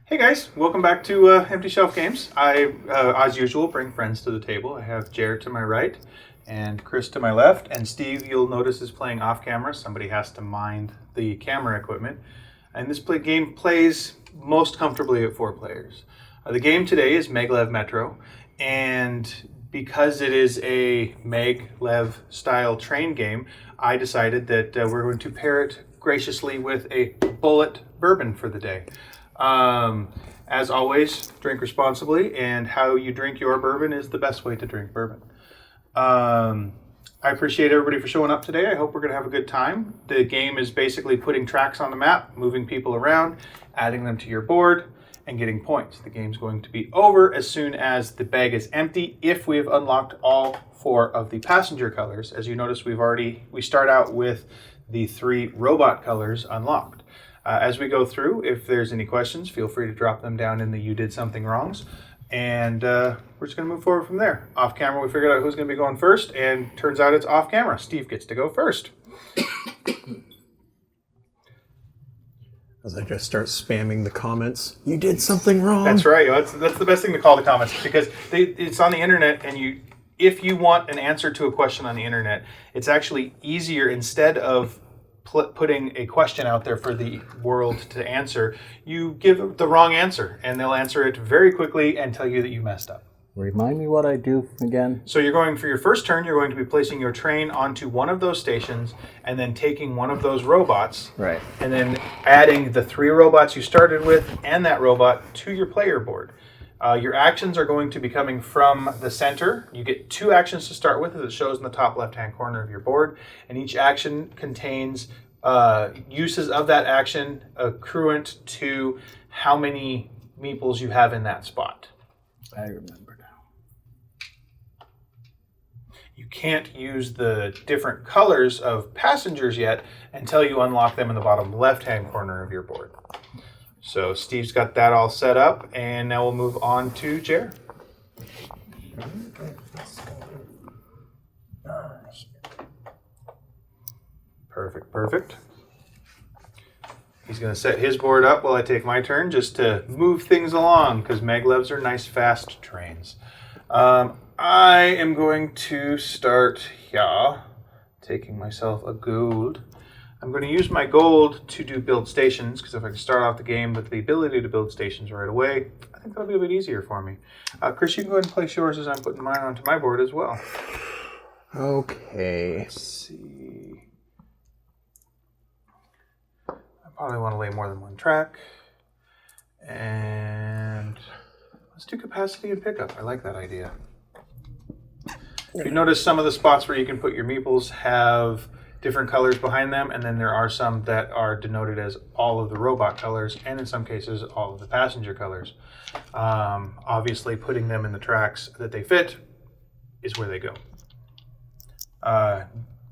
Hey guys, welcome back to Empty Shelf Games. I, as usual, bring friends to the table. I have Jared to my right and Chris to my left, and Steve, you'll notice, is playing off camera. Somebody has to mind the camera equipment. And this game plays most comfortably at 4 players. The game today is Maglev Metro, and because it is a Maglev style train game, I decided that we're going to pair it graciously with a bullet bourbon for the day. As always, drink responsibly, and how you drink your bourbon is the best way to drink bourbon. I appreciate everybody for showing up today. I hope we're going to have a good time. The game is basically putting tracks on the map, moving people around, adding them to your board, and getting points. The game's going to be over as soon as the bag is empty if we've unlocked all 4 of the passenger colors. As you notice, we start out with the 3 robot colors unlocked. As we go through, if there's any questions, feel free to drop them down in the You Did Something Wrongs. And we're just going to move forward from there. Off camera, we figured out who's going to be going first, and turns out it's off camera. Steve gets to go first. As I just start spamming the comments, you did something wrong. That's right. That's the best thing to call the comments, because it's on the internet, and if you want an answer to a question on the internet, it's actually easier, instead of putting a question out there for the world to answer, you give the wrong answer, and they'll answer it very quickly and tell you that you messed up. Remind me what I do again. So you're going, for your first turn, you're going to be placing your train onto one of those stations and then taking one of those robots. Right. And then adding the 3 robots you started with and that robot to your player board. Your actions are going to be coming from the center. You get 2 actions to start with, as it shows in the top left-hand corner of your board. And each action contains uses of that action accruant to how many meeples you have in that spot. I remember now. You can't use the different colors of passengers yet until you unlock them in the bottom left-hand corner of your board. So Steve's got that all set up, and now we'll move on to Jer. Perfect. He's going to set his board up while I take my turn, just to move things along, because Maglevs are nice, fast trains. I am going to start here, taking myself a gold. I'm going to use my gold to do build stations, because if I can start off the game with the ability to build stations right away, I think that'll be a bit easier for me. Chris, you can go ahead and place yours as I'm putting mine onto my board as well. Okay. Let's see. I probably want to lay more than one track. And let's do capacity and pickup. I like that idea. You notice some of the spots where you can put your meeples have different colors behind them, and then there are some that are denoted as all of the robot colors, and in some cases all of the passenger colors. Obviously, putting them in the tracks that they fit is where they go.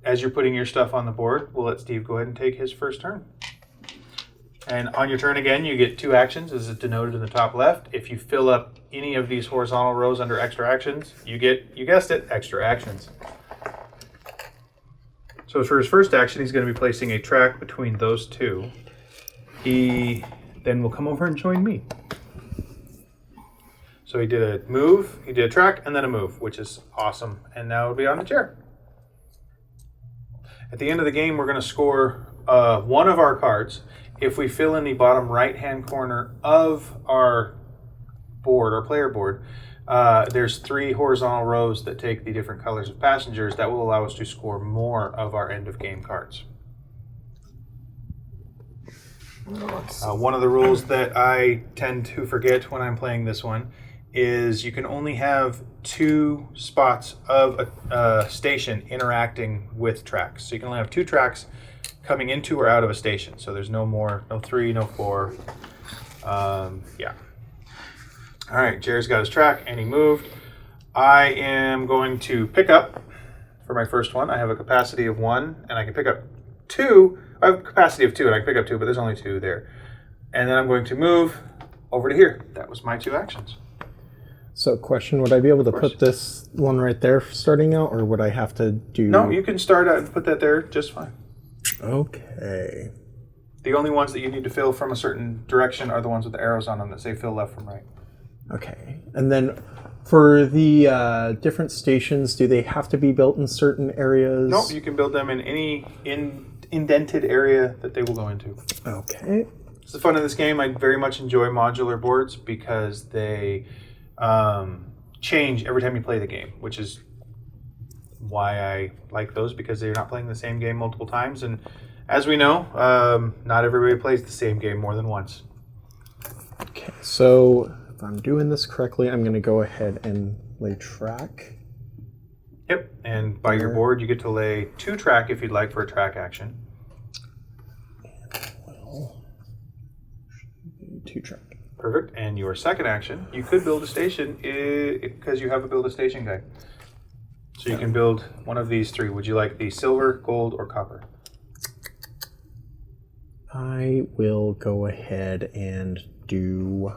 As you're putting your stuff on the board, we'll let Steve go ahead and take his first turn. And on your turn again, you get 2 actions, as is denoted in the top left. If you fill up any of these horizontal rows under extra actions, you get, you guessed it, extra actions. So for his first action, he's going to be placing a track between those 2. He then will come over and join me. So he did a move, he did a track, and then a move, which is awesome. And now it'll be on the chair. At the end of the game, we're going to score one of our cards. If we fill in the bottom right-hand corner of our board, our player board, there's 3 horizontal rows that take the different colors of passengers that will allow us to score more of our end-of-game cards. One of the rules that I tend to forget when I'm playing this one is you can only have 2 spots of a station interacting with tracks. So you can only have 2 tracks coming into or out of a station. So there's no more, no 3, no 4. Yeah. All right, Jared's got his track, and he moved. I am going to pick up for my first one. I have a capacity of 1, and I can pick up 2. I have a capacity of 2, and I can pick up 2, but there's only 2 there. And then I'm going to move over to here. That was my 2 actions. So question, would I be able to put this one right there starting out, or would I have to do... No, you can start out and put that there just fine. Okay. The only ones that you need to fill from a certain direction are the ones with the arrows on them that say fill left from right. Okay. And then for the different stations, do they have to be built in certain areas? Nope, you can build them in any indented area that they will go into. Okay. It's the fun of this game. I very much enjoy modular boards because they change every time you play the game, which is why I like those, because they're not playing the same game multiple times. And as we know, not everybody plays the same game more than once. Okay, so if I'm doing this correctly, I'm going to go ahead and lay track. Yep, and by your board, you get to lay 2 track if you'd like for a track action. Well, 2 track. Perfect. And your second action, you could build a station because you have a build a station guide. So you can build one of these 3. Would you like the silver, gold, or copper? I will go ahead and do...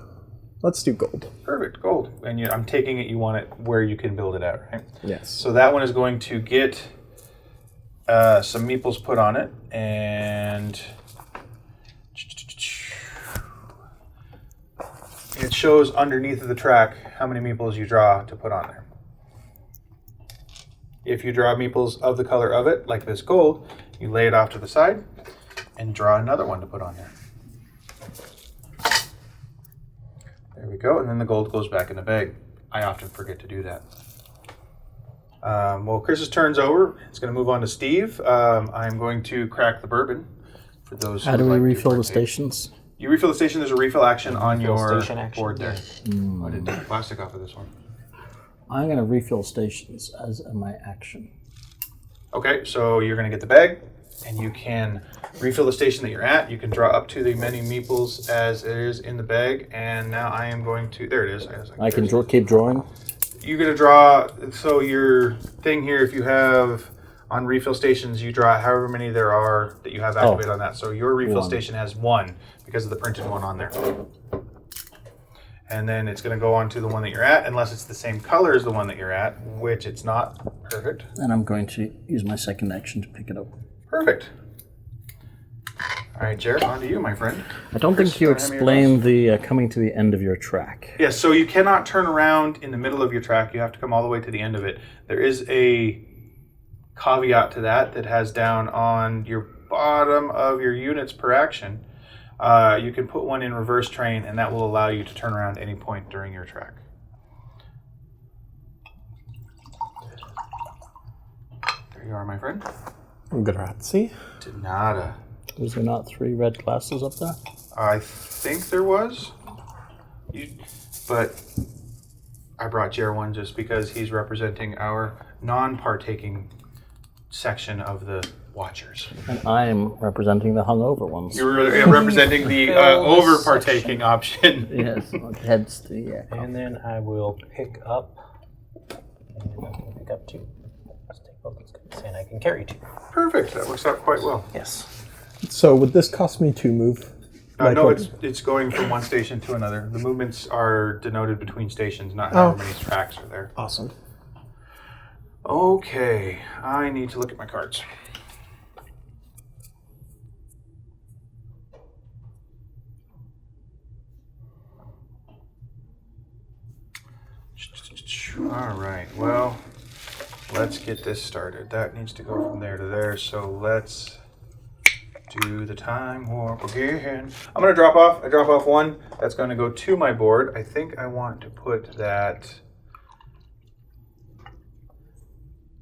Let's do gold. Perfect, gold. And I'm taking it you want it where you can build it at, right? Yes. So that one is going to get some meeples put on it, and it shows underneath of the track how many meeples you draw to put on there. If you draw meeples of the color of it, like this gold, you lay it off to the side and draw another one to put on there. There we go, and then the gold goes back in the bag. I often forget to do that. Well, Chris's turn's over. It's going to move on to Steve. I'm going to crack the bourbon for those who How do we like to refill the partake. stations? You refill the station. There's a refill action on your station action? board there. I didn't take the plastic off of this one. I'm going to refill stations as my action. Okay, so you're going to get the bag, and you can refill the station that you're at. You can draw up to the many meeples as it is in the bag, and now I am going to... There it is. I can keep drawing? You're going to draw... So your thing here, if you have... On refill stations, you draw however many there are that you have activated on that. So your refill station has 1 because of the printed one on there. And then it's going to go on to the one that you're at, unless it's the same color as the one that you're at, which it's not. Perfect. And I'm going to use my second action to pick it up. Perfect. All right, Jared, on to you, my friend. I don't think you explained the coming to the end of your track. Yes, so you cannot turn around in the middle of your track. You have to come all the way to the end of it. There is a caveat to that has down on your bottom of your units per action. You can put one in reverse train, and that will allow you to turn around any point during your track. There you are, my friend. Grazie. De nada. Was there not 3 red glasses up there? I think there was. But I brought Jared one just because he's representing our non-partaking section of the Watchers. And I'm representing the hungover ones. You're representing the over-partaking option. Yes, heads to And then I will pick up, and I can pick up 2. Let's take both those guys, and I can carry 2. Perfect. That works out quite well. Yes. So would this cost me 2 move? No, it's going from one station to another. The movements are denoted between stations, not how many tracks are there. Awesome. Okay, I need to look at my cards. All right, well, let's get this started. That needs to go from there to there, so let's do the time warp again. I'm going to drop off. I drop off 1. That's going to go to my board. I think I want to put that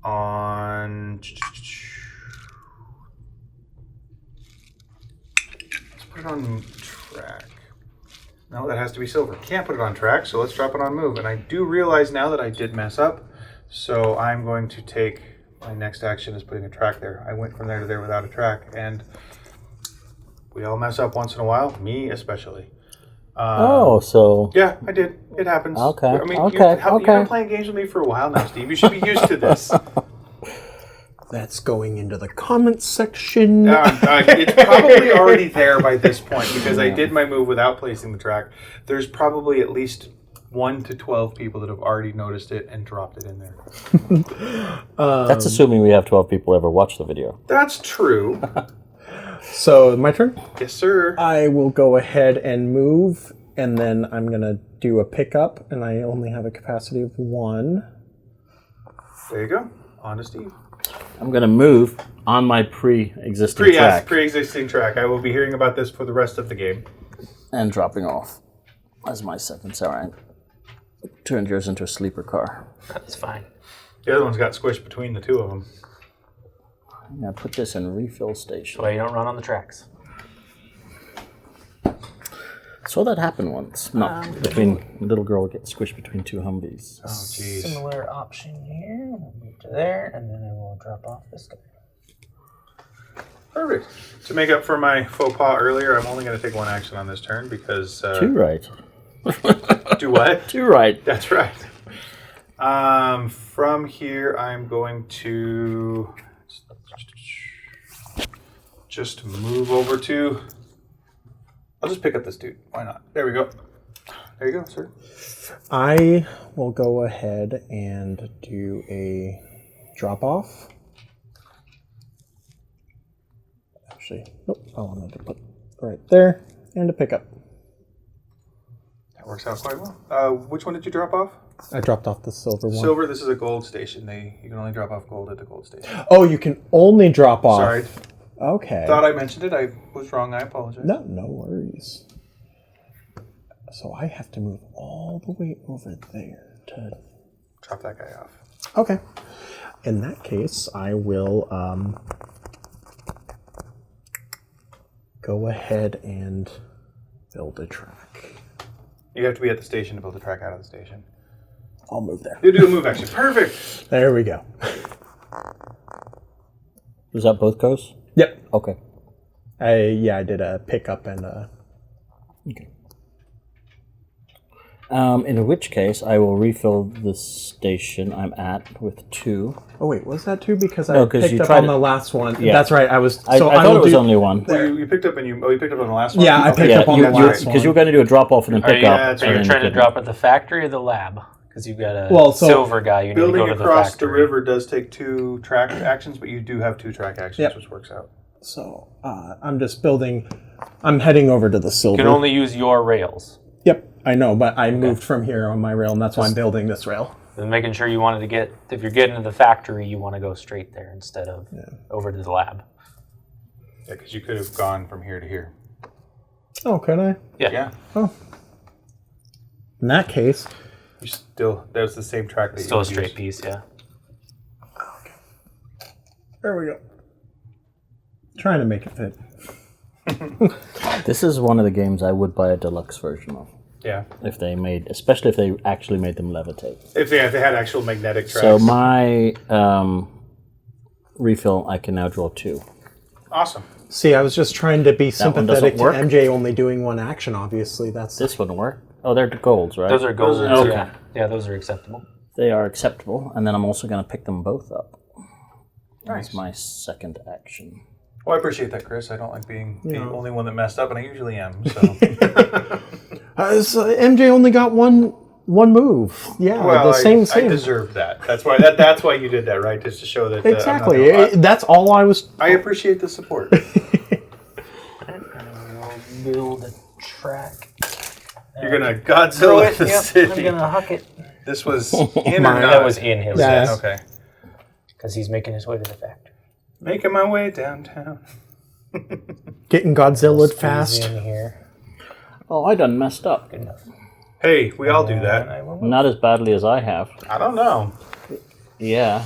on... Let's put it on track. No, that has to be silver. Can't put it on track, so let's drop it on move. And I do realize now that I did mess up, so I'm going to take... My next action is putting a track there. I went from there to there without a track, and we all mess up once in a while, me especially. So... Yeah, I did. It happens. Okay, I mean, okay. You've been playing games with me for a while now, Steve. You should be used to this. That's going into the comments section. It's probably already there by this point because I did my move without placing the track. There's probably at least 1 to 12 people that have already noticed it and dropped it in there. That's assuming we have 12 people ever watch the video. That's true. So my turn. Yes, sir. I will go ahead and move, and then I'm gonna do a pickup, and I only have a capacity of 1. There you go. On to Steve. I'm going to move on my pre-existing track Pre-existing track. I will be hearing about this for the rest of the game. and dropping off as my second. Sorry, I turned yours into a sleeper car. That's fine. The other one's got squished between the two of them. I'm going to put this in refill station. That's why you don't run on the tracks. Saw that happen once. No, between a little girl get squished between 2 Humvees. Oh, jeez. Similar option here. We'll move to there, and then I will drop off this guy. Perfect. To make up for my faux pas earlier, I'm only going to take 1 action on this turn because... 2 right. Do what? 2 right. That's right. From here, I'm going to just move over to... I'll just pick up this dude. Why not? There we go. There you go, sir. I will go ahead and do a drop off. Actually, nope, I wanted to put right there and a pickup. That works out quite well. Which one did you drop off? I dropped off the silver one. Silver. This is a gold station. You can only drop off gold at the gold station. Oh, you can only drop off. Sorry. Okay. Thought I mentioned it. I was wrong. I apologize. No worries. So I have to move all the way over there to... Drop that guy off. Okay. In that case, I will go ahead and build a track. You have to be at the station to build a track out of the station. I'll move there. You do a move action. Perfect. There we go. Was that both goes? Yep. Okay. I did a pickup and a... Okay. In which case, I will refill the station I'm at with 2. Oh wait, was that 2? Because I No, 'cause picked you up tried on it- the last one. Yeah. That's right. I was... I So thought will it was do- only 1. Well, you picked up you picked up on the last one? Yeah, I picked up on the last one. Because you were going to do a drop off and then pick yeah, up. that's So right. you're and trying to then- drop at the factory or the lab? Because you've got a Well, so silver guy. You need to Building go to the across the factory. river does take 2 track actions, but you do have 2 track actions, Yep. which works out. So I'm just building... I'm heading over to the silver. You can only use your rails. Yep, I know, but I moved from here on my rail, and that's why I'm building this rail. And making sure you wanted to get, if you're getting to the factory, you want to go straight there instead of over to the lab. Yeah, because you could have gone from here to here. Oh, could I? Yeah. Oh. In that case... You still, that was the same track that Still you a straight used. piece, yeah. There we go. Trying to make it fit. This is one of the games I would buy a deluxe version of. Yeah. If they made, especially if they actually made them levitate. If they had actual magnetic tracks. So my refill, I can now draw 2. Awesome. See, I was just trying to be one doesn't sympathetic to work? MJ only doing 1 action, obviously. That's... This wouldn't work. Oh, they're golds, right? Those are gold. Those are- Yeah. Yeah, those are acceptable. They are acceptable, and then I'm also going to pick them both up. Nice. That's my second action. Well, I appreciate that, Chris. I don't like being the only one that messed up, and I usually am. So, So MJ only got one move. Yeah, well, the same. I deserve that. That's why. That's why you did that, right? Just to show that. Exactly. That's all I was... I appreciate the support. I'll build a track. You're gonna Godzilla the I'm city. gonna huck it. This was in or not? That was in his Yeah. Okay. because he's making his way to the factory. Making my way downtown. Getting Godzilla'd Squeeze fast. in here. Oh, I done messed up. Good enough. Hey, we all do And that. I will Not as badly as I have. I don't know. Yeah.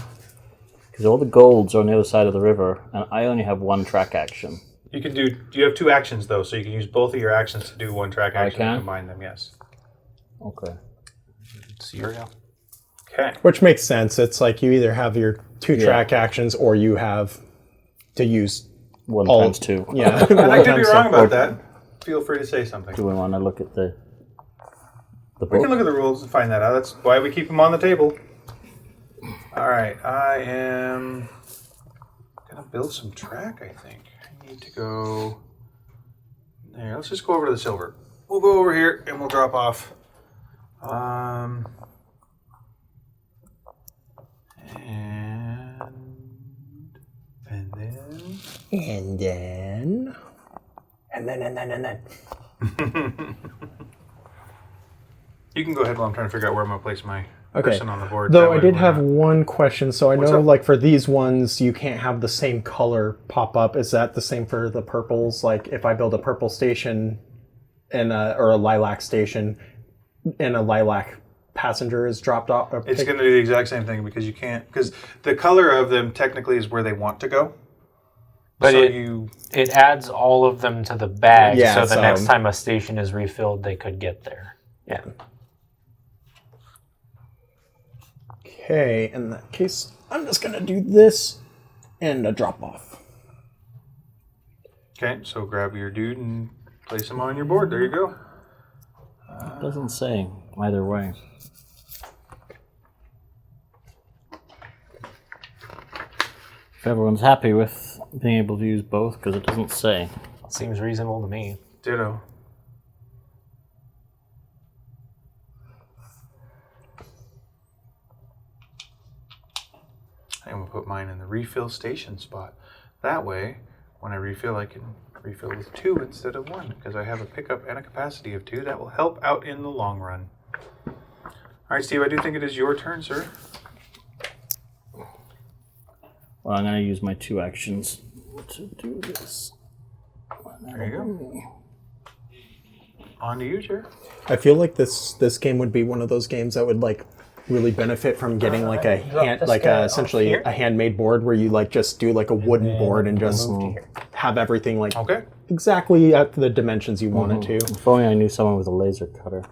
Because all the golds are on the other side of the river, and I only have 1 track action. You can do. You have 2 actions though, so you can use both of your actions to do 1 track action can? and combine them. Yes. Okay. It's your go. Okay. Which makes sense. It's like you either have your 2 track actions or you have to use 1 all... times 2. Yeah. And I could be times wrong two. about that. Feel free to say something. Do we want to look at the We book? can look at the rules and find that out. That's why we keep them on the table. All right, I am gonna build some track. I think I need to go there. Let's just go over to the silver. We'll go over here and we'll drop off. And then And then... And then... You can go ahead while I'm trying to figure out where I'm going to place my Okay. person on the board. Though That I way did we're have not- one question. So I What's know, up? like, for these ones, you can't have the same color pop up. Is that the same for the purples? Like, if I build a purple station and or a lilac station and a lilac passenger is dropped off. Or It's going to do the exact same thing because you can't, because the color of them technically is where they want to go. But So it adds all of them to the bag, Yeah, so the so- next time a station is refilled, they could get there. Yeah. Okay, in that case, I'm just gonna do this and a drop off. Okay, so grab your dude and place him on your board. There you go. It doesn't say either way. If everyone's happy with being able to use both, because it doesn't say. Seems reasonable to me. Ditto. I'm going to put mine in the refill station spot. That way, when I refill, I can refill with 2 instead of 1, because I have a pickup and a capacity of 2. That will help out in the long run. All right, Steve, I do think it is your turn, sir. Well, I'm going to use my 2 actions to do this. There you go. On to you, Jer. I feel like this game would be one of those games that would like really benefit from getting like a hand, this like guy a, off essentially here. a handmade board where you like just do like a wooden board and just move to here. have everything like Okay. exactly at the dimensions you want it to. If only I knew someone with a laser cutter.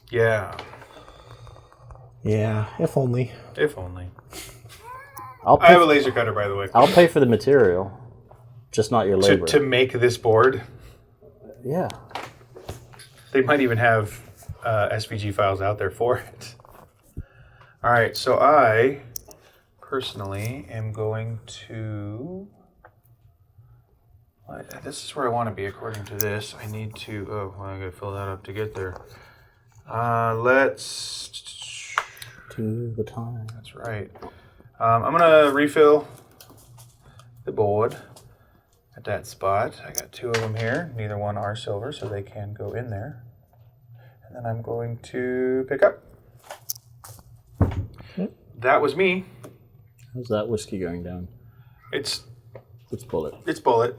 Yeah, Yeah, if only. if only. I'll I have pay, a laser cutter, by the way. I'll pay for the material, just not your labor. To make this board, Yeah. they might even have SVG files out there for it. All right, so I personally am going to. This is where I want to be according to this. I need to. Oh, well, I got to fill that up to get there. Let's. To the time. That's right. I'm gonna refill the board at that spot. I got 2 of them here. Neither one are silver, so they can go in there. And then I'm going to pick up. That was me. How's that whiskey going down? It's Bullet. bullet.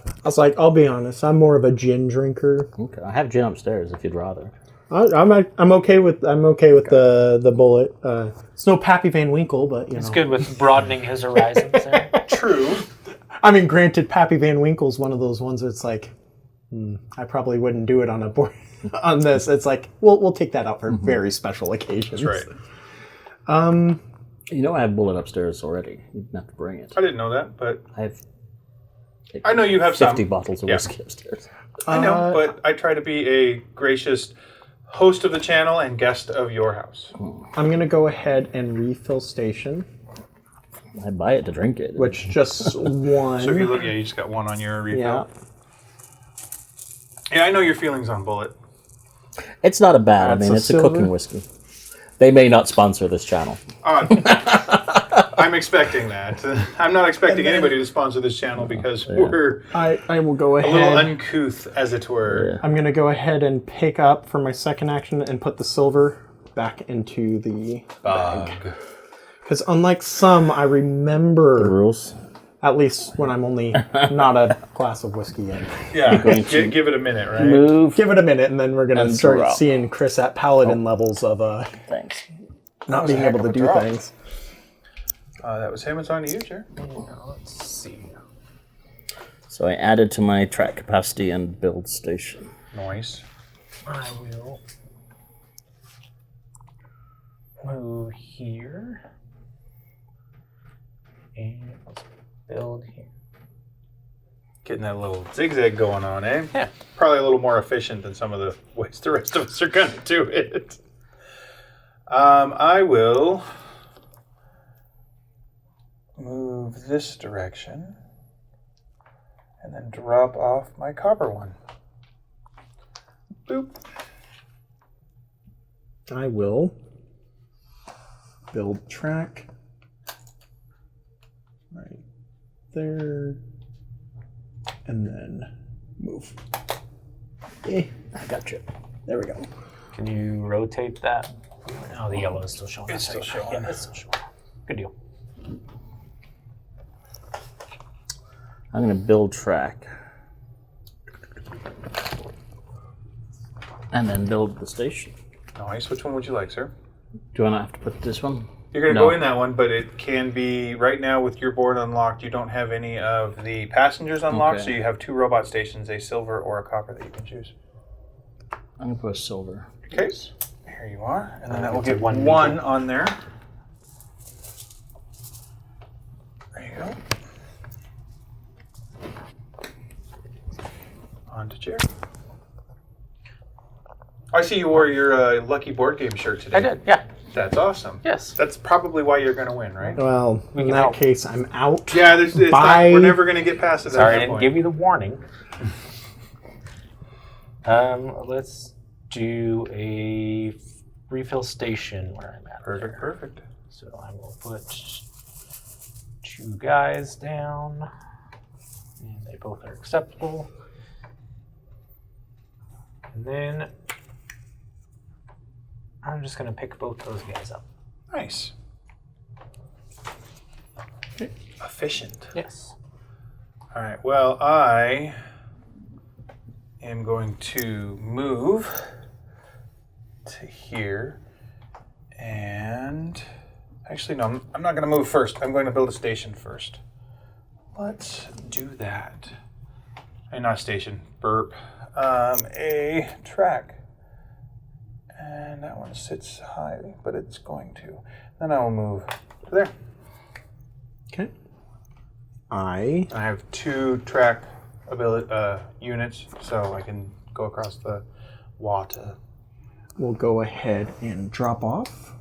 I was like, I'll be honest, I'm more of a gin drinker. Okay. I have gin upstairs if you'd rather. I'm okay with the bullet. It's no Pappy Van Winkle, but you It's know. good with broadening his horizons there. True. I mean, granted, Pappy Van Winkle's one of those ones that's like, I probably wouldn't do it on a board. On this, it's like we'll take that out for very special occasions. That's right. You know I have bullet upstairs already. You didn't have to bring it. I didn't know that, but I have I know you have 50 some. bottles of Yeah. whiskey upstairs. I know, but I try to be a gracious host of the channel and guest of your house. I'm gonna go ahead and refill station, I buy it to drink it. which just one. So if you look, yeah, you just got 1 on your refill. yeah. Yeah, I know your feelings on bullet. It's not a bad. That's I mean, a it's a silver. cooking whiskey. They may not sponsor this channel. I'm expecting that. I'm not expecting anybody to sponsor this channel because we're I will go a little ahead. uncouth, as it were. I'm gonna go ahead and pick up for my second action and put the silver back into the Bug. because unlike some, I The remember rules. at least when I'm only not a glass of whiskey in. Yeah, going to give it a minute, right? Move. Give it a minute, and then we're gonna And start drop. seeing Chris at paladin levels of Thanks. not was a being heck able to of a do drop. things. That was him. It's on to you, Jer. Let's see. So I added to my track capacity and build station. Noise. I will move here. And let's build here. Getting that little zigzag going on, eh? Yeah. Probably a little more efficient than some of the ways the rest of us are going to do it. I will move this direction and then drop off my copper one. Boop. I will build track right there. and then move. Okay, I got you. there we go. Can you rotate that? Oh, the yellow is still showing. It's still showing. Yeah, it's still showing. Good deal. I'm going to build track. And then build the station. Nice. Which one would you like, sir? Do I have to put this one? You're going to No. go in that one, but it can be, right now with your board unlocked, you don't have any of the passengers unlocked, Okay. so you have 2 robot stations, a silver or a copper that you can choose. I'm going to put a silver. Okay. Here you are. And then that will It's a give one one beacon. on there. There you go. On to Jerry. I see you wore your Lucky Board Game shirt today. I did, yeah. That's awesome. Yes. That's probably why you're going to win, right? Well, in can that help. case, I'm out. Yeah, it's not, Bye. we're never going to get past it. Sorry, I at that didn't point. give you the warning. Let's do a refill station where I'm at. Perfect, there. perfect. So I will put 2 guys down, and they both are acceptable. And then I'm just going to pick both those guys up. Nice. Efficient. Yes. All right. Well, I am going to move to here, and actually, no, I'm not going to move first. I'm going to build a station first. Let's do that. Not a station. Burp. A track. And that one sits high, but it's going to. Then I will move to there. Okay. I I have 2 track ability units, so I can go across the water. will go ahead and drop off.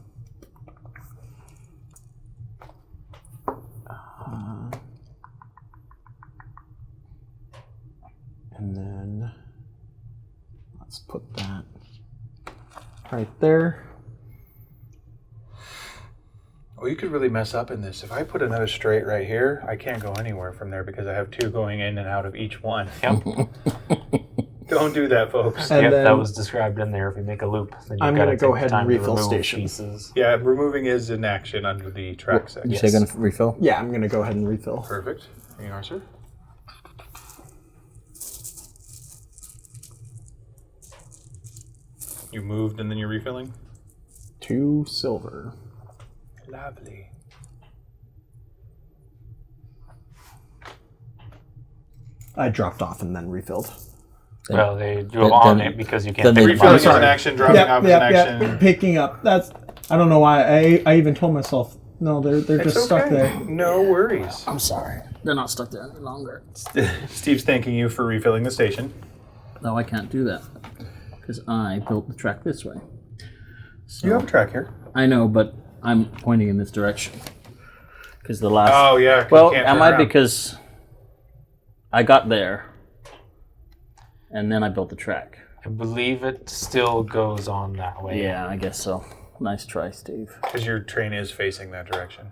And then let's put that right there. Well, you could really mess up in this. If I put another straight right here, I can't go anywhere from there because I have 2 going in and out of each one. Yep. Don't do that, folks. And Yep, then that was described in there. If you make a loop, then you've I'm got gonna to go take ahead time and to refill remove station. pieces. Yeah, removing is in action under the track section. You say going to refill? yeah, I'm gonna go ahead and refill. Perfect. Here you are, sir. You moved and then you're refilling? 2 silver. Lovely. I dropped off and then refilled. Well, they do Then- on then- it because you then can't they- take Refilling them is off. an action, dropping off is an action. Picking up. That's. I don't know why. I even told myself, no, they're It's just stuck okay. there. No worries. I'm sorry. They're not stuck there any longer. Steve's thanking you for refilling the station. No, I can't do that. Because I built the track this way. So, You have a track here. I know, but I'm pointing in this direction. Because the last... Oh, yeah. 'cause well, you can't am turn I? around. Because I got there. And then I built the track. I believe it still goes on that way. Yeah, I guess so. Nice try, Steve. Because your train is facing that direction.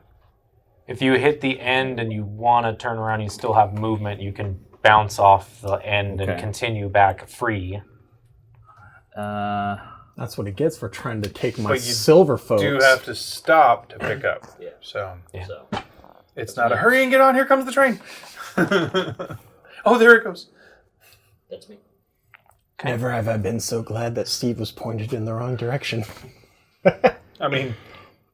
If you hit the end and you want to turn around, you still have movement. You can bounce off the end and Okay. continue back free. That's what it gets for trying to take my But you silver folks. Do have to stop to pick up. Yeah. So Yeah. So, it's not a hurry and get on. Here comes the train. Oh, there it goes. that's me. Never have I been so glad that Steve was pointed in the wrong direction. I mean,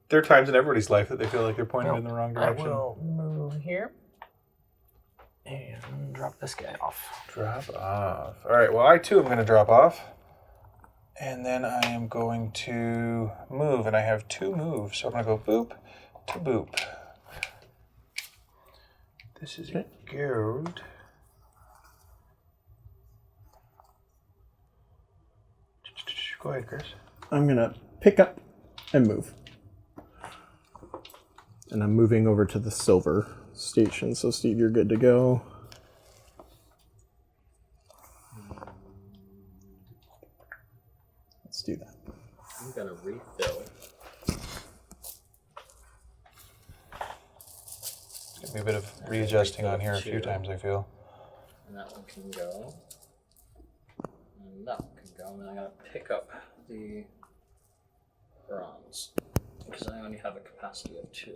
there are times in everybody's life that they feel like they're pointed in the wrong I direction. will move here and drop this guy off. Drop off. All right. Well, I too am going to drop off. And then I am going to move. And I have 2 moves. So I'm going to go boop to boop. This is good. Go ahead, Chris. I'm gonna pick up and move. And I'm moving over to the silver station. So Steve, you're good to go. Let's do that. I'm going to refill. It's going to be a bit of readjusting on here a few times, I feel. And that one can go. And that one can go. And then I'm going to pick up the bronze. Because I only have a capacity of 2.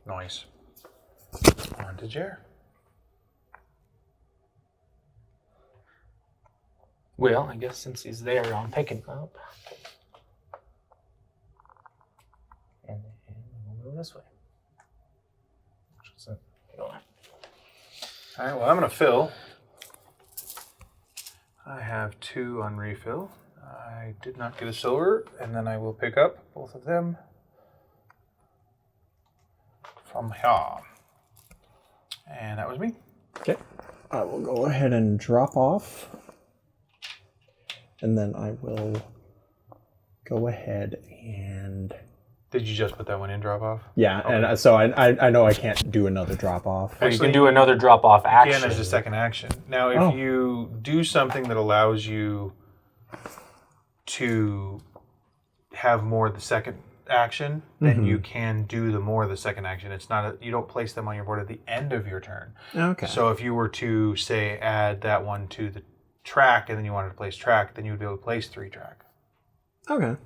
Nice. On to Jer. Well, I guess since he's there, I'm picking up. And then we'll move this way. Which is All right, well, I'm going to fill. I have 2 on refill. I did not get a silver, and then I will pick up both of them from here. And that was me. Okay. I will go ahead and drop off. And then I will go ahead and... Did you just put that one in drop off? Yeah, Okay. and so I know I can't do another drop off. Well, you Actually, can do another drop-off action. Again, as a second action. Now, if you do something that allows you to have more of the second action, then you can do the more of the second action. It's not you don't place them on your board at the end of your turn. Okay. So if you were to say add that one to the track, and then you wanted to place track, then you would be able to place 3 track. Okay.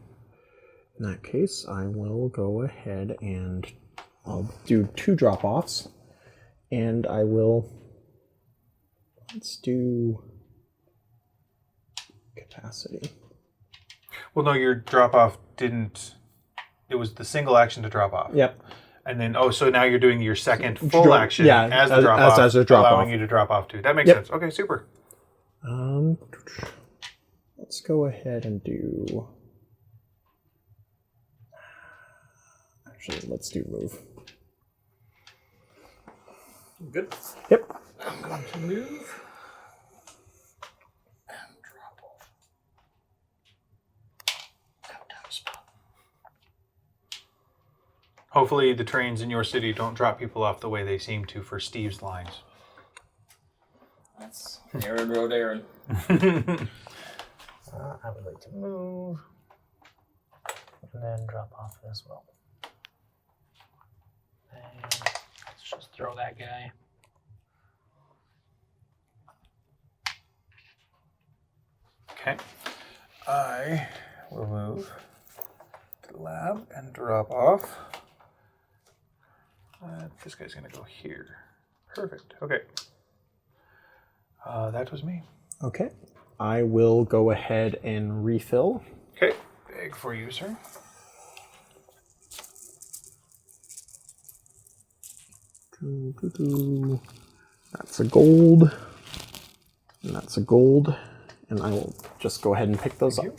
In that case, I will go ahead and I'll do 2 drop-offs. And I will... Let's do... capacity. Well, no, your drop off didn't. It was the single action to drop off. Yep. And then, so now you're doing your second full action as the drop off, as a drop allowing off. you to drop off too. That makes Yep. sense. Okay, super. Let's go ahead and do... Actually, let's do move. Good. Yep. I'm going to move. And drop off. Countdown spot. Hopefully, the trains in your city don't drop people off the way they seem to for Steve's lines. That's Aaron Road Aaron. I would like to move. And then drop off as well. And let's just throw that guy. Okay. I will move to the lab and drop off. This guy's going to go here. Perfect. Okay. That was me. Okay. I will go ahead and refill. Okay. Bag for you, sir. That's a gold. And that's a gold. And I will just go ahead and pick those up.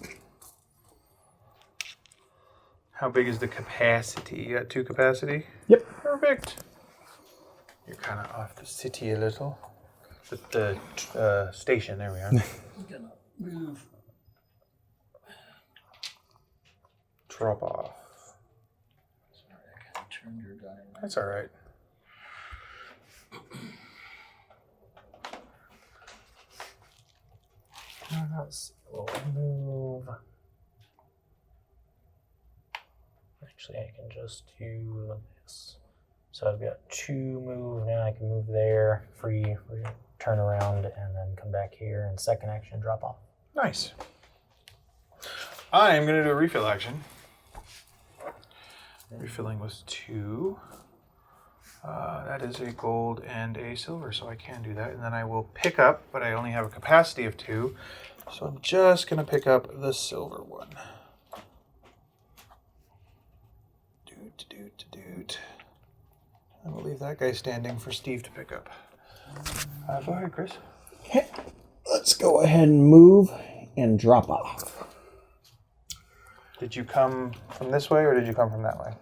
How big is the capacity? You got 2 capacity? Yep. Perfect. You're kind of off the city a little. The station, there we are. I'm gonna move. Drop off. Sorry, I kind of turned your guy around. That's all right. Let's see. We'll move. Actually, I can just do this. So I've got 2 move. Now I can move there, free, turn around, and then come back here. And second action, drop off. Nice. I am going to do a refill action. Refilling was 2. That is a gold and a silver, so I can do that. And then I will pick up, but I only have a capacity of 2. So I'm just going to pick up the silver one. Doot. And we'll leave that guy standing for Steve to pick up. Go ahead, Chris. Okay. Let's go ahead and move and drop off. Did you come from this way or did you come from that way?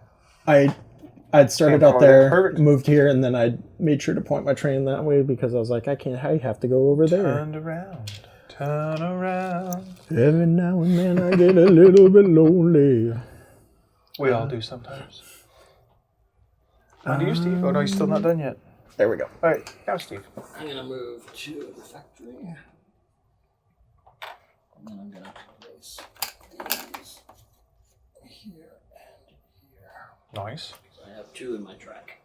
I'd started Came out from there, perfect. moved here, and then I made sure to point my train that way because I was like, I have to go over there. Turn around. Every now and then I get a little bit lonely. We all do sometimes. On to you, Steve. Oh no, he's still not done yet. There we go. All right, now Steve. I'm gonna move to the factory. And then I'm gonna place these here and here. Nice. So I have 2 in my track.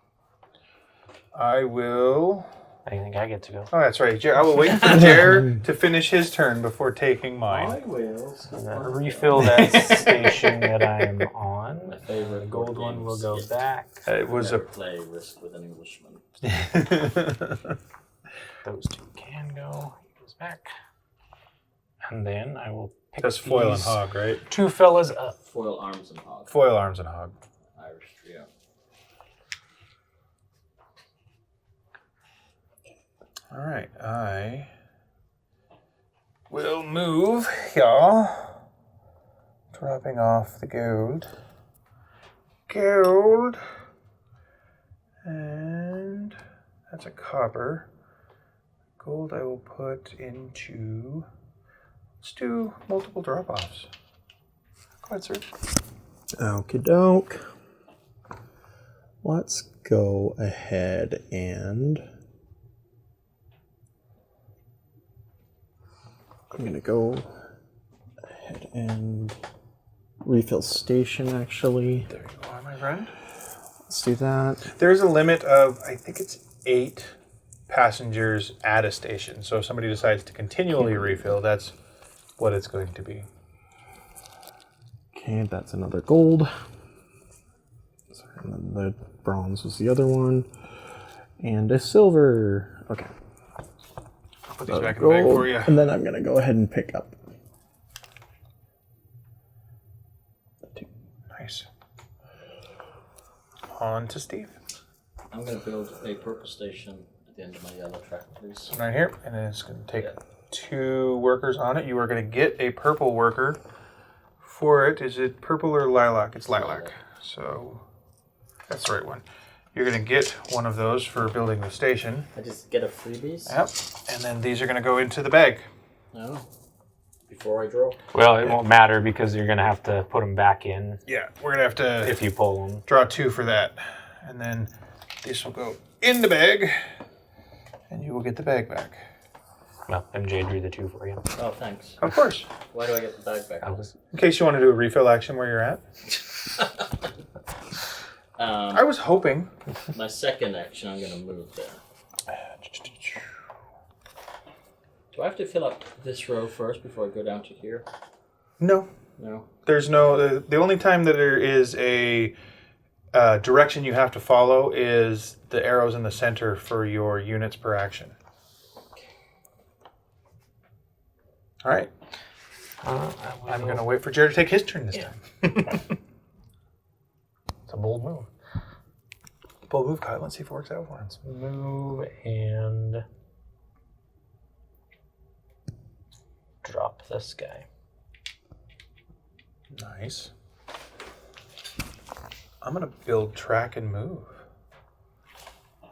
I will. I think I get to go. Oh, that's right. I will wait for Jer to finish his turn before taking mine. will. And then refill that station that I'm on. My favorite The gold one will go back. It was Never play Risk with an Englishman. Those two can go. He goes back. And then I will pick That's foil and these hog, right? two fellas up. Foil arms and hog. Foil arms and hog. Irish trio. All right, I will move, y'all. Dropping off the gold. Gold. And that's a copper. Gold I will put into... Let's do multiple drop-offs. Go ahead, sir. Okie doke. Let's go ahead and I'm gonna go ahead and refill station actually. There you are, my friend. Let's do that. There's a limit of, I think it's 8 passengers at a station. So if somebody decides to continually refill, that's what it's going to be. Okay, that's another gold. Sorry, and then the bronze was the other one. And a silver. Okay. I'll put these back in the bag for you. And then I'm gonna go ahead and pick up. Nice. On to Steve. I'm going to build a purple station at the end of my yellow track, please. Right here, and then it's going to take 2 workers on it. You are going to get a purple worker for it. Is it purple or lilac? It's lilac. So that's the right one. You're going to get one of those for building the station. I just get a freebies? Yep. And then these are going to go into the bag. No. Before I draw? Well, it won't matter because you're going to have to put them back in Yeah, we're going to have to if you pull them. draw 2 for that. And then this will go in the bag, and you will get the bag back. Well, MJ drew the 2 for you. Oh, thanks. Of course. Why do I get the bag back? I was In case you want to do a refill action where you're at. I was hoping. My second action, I'm going to move there. Do I have to fill up this row first before I go down to here? No. No. There's no... The only time that there is a direction you have to follow is the arrows in the center for your units per action. All right. I'm going to wait for Jared to take his turn this time. It's a bold move. Bold move, Kyle. Let's see if it works out for him. Move and drop this guy. Nice. I'm going to build track and move.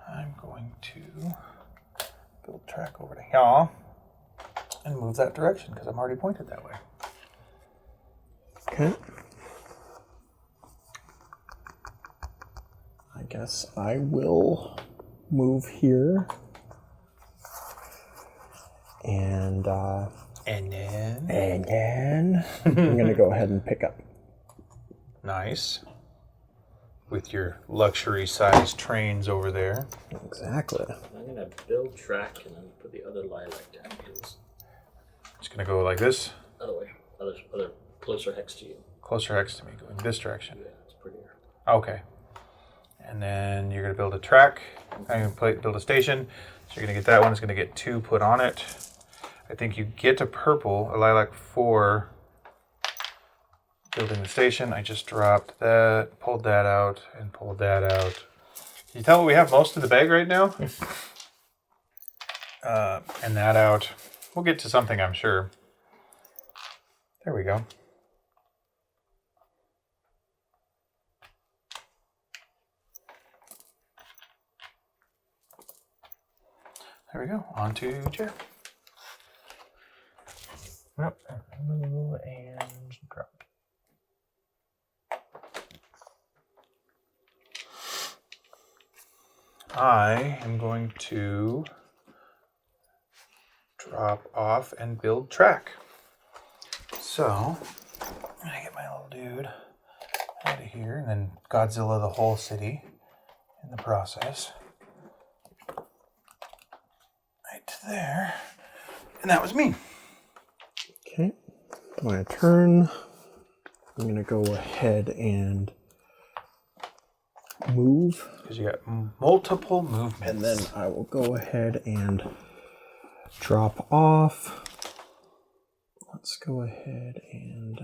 I'm going to build track over to here and move that direction because I'm already pointed that way. Okay. I guess I will move here. And then I'm gonna go ahead and pick up. Nice. With your luxury sized trains over there. Exactly. I'm going to build track and then put the other lilac down. Please. Just going to go like this. Other way. Other closer hex to you. Closer hex to me, going this direction. Yeah, it's prettier. Okay. And then you're going to build a track. I'm going to build a station. So you're going to get that one. It's going to get 2 put on it. I think you get a purple, a lilac for building the station. I just dropped that, pulled that out, and pulled that out. Can you tell we have most of the bag right now? And that out. We'll get to something, I'm sure. There we go. There we go. On to Jer. Yep. Move and drop. I am going to drop off and build track. So, I'm going to get my little dude out of here and then Godzilla the whole city in the process. there. And that was me. Okay. My turn. I'm going to go ahead and move. Because you got multiple movements. And then I will go ahead and drop off. Let's go ahead and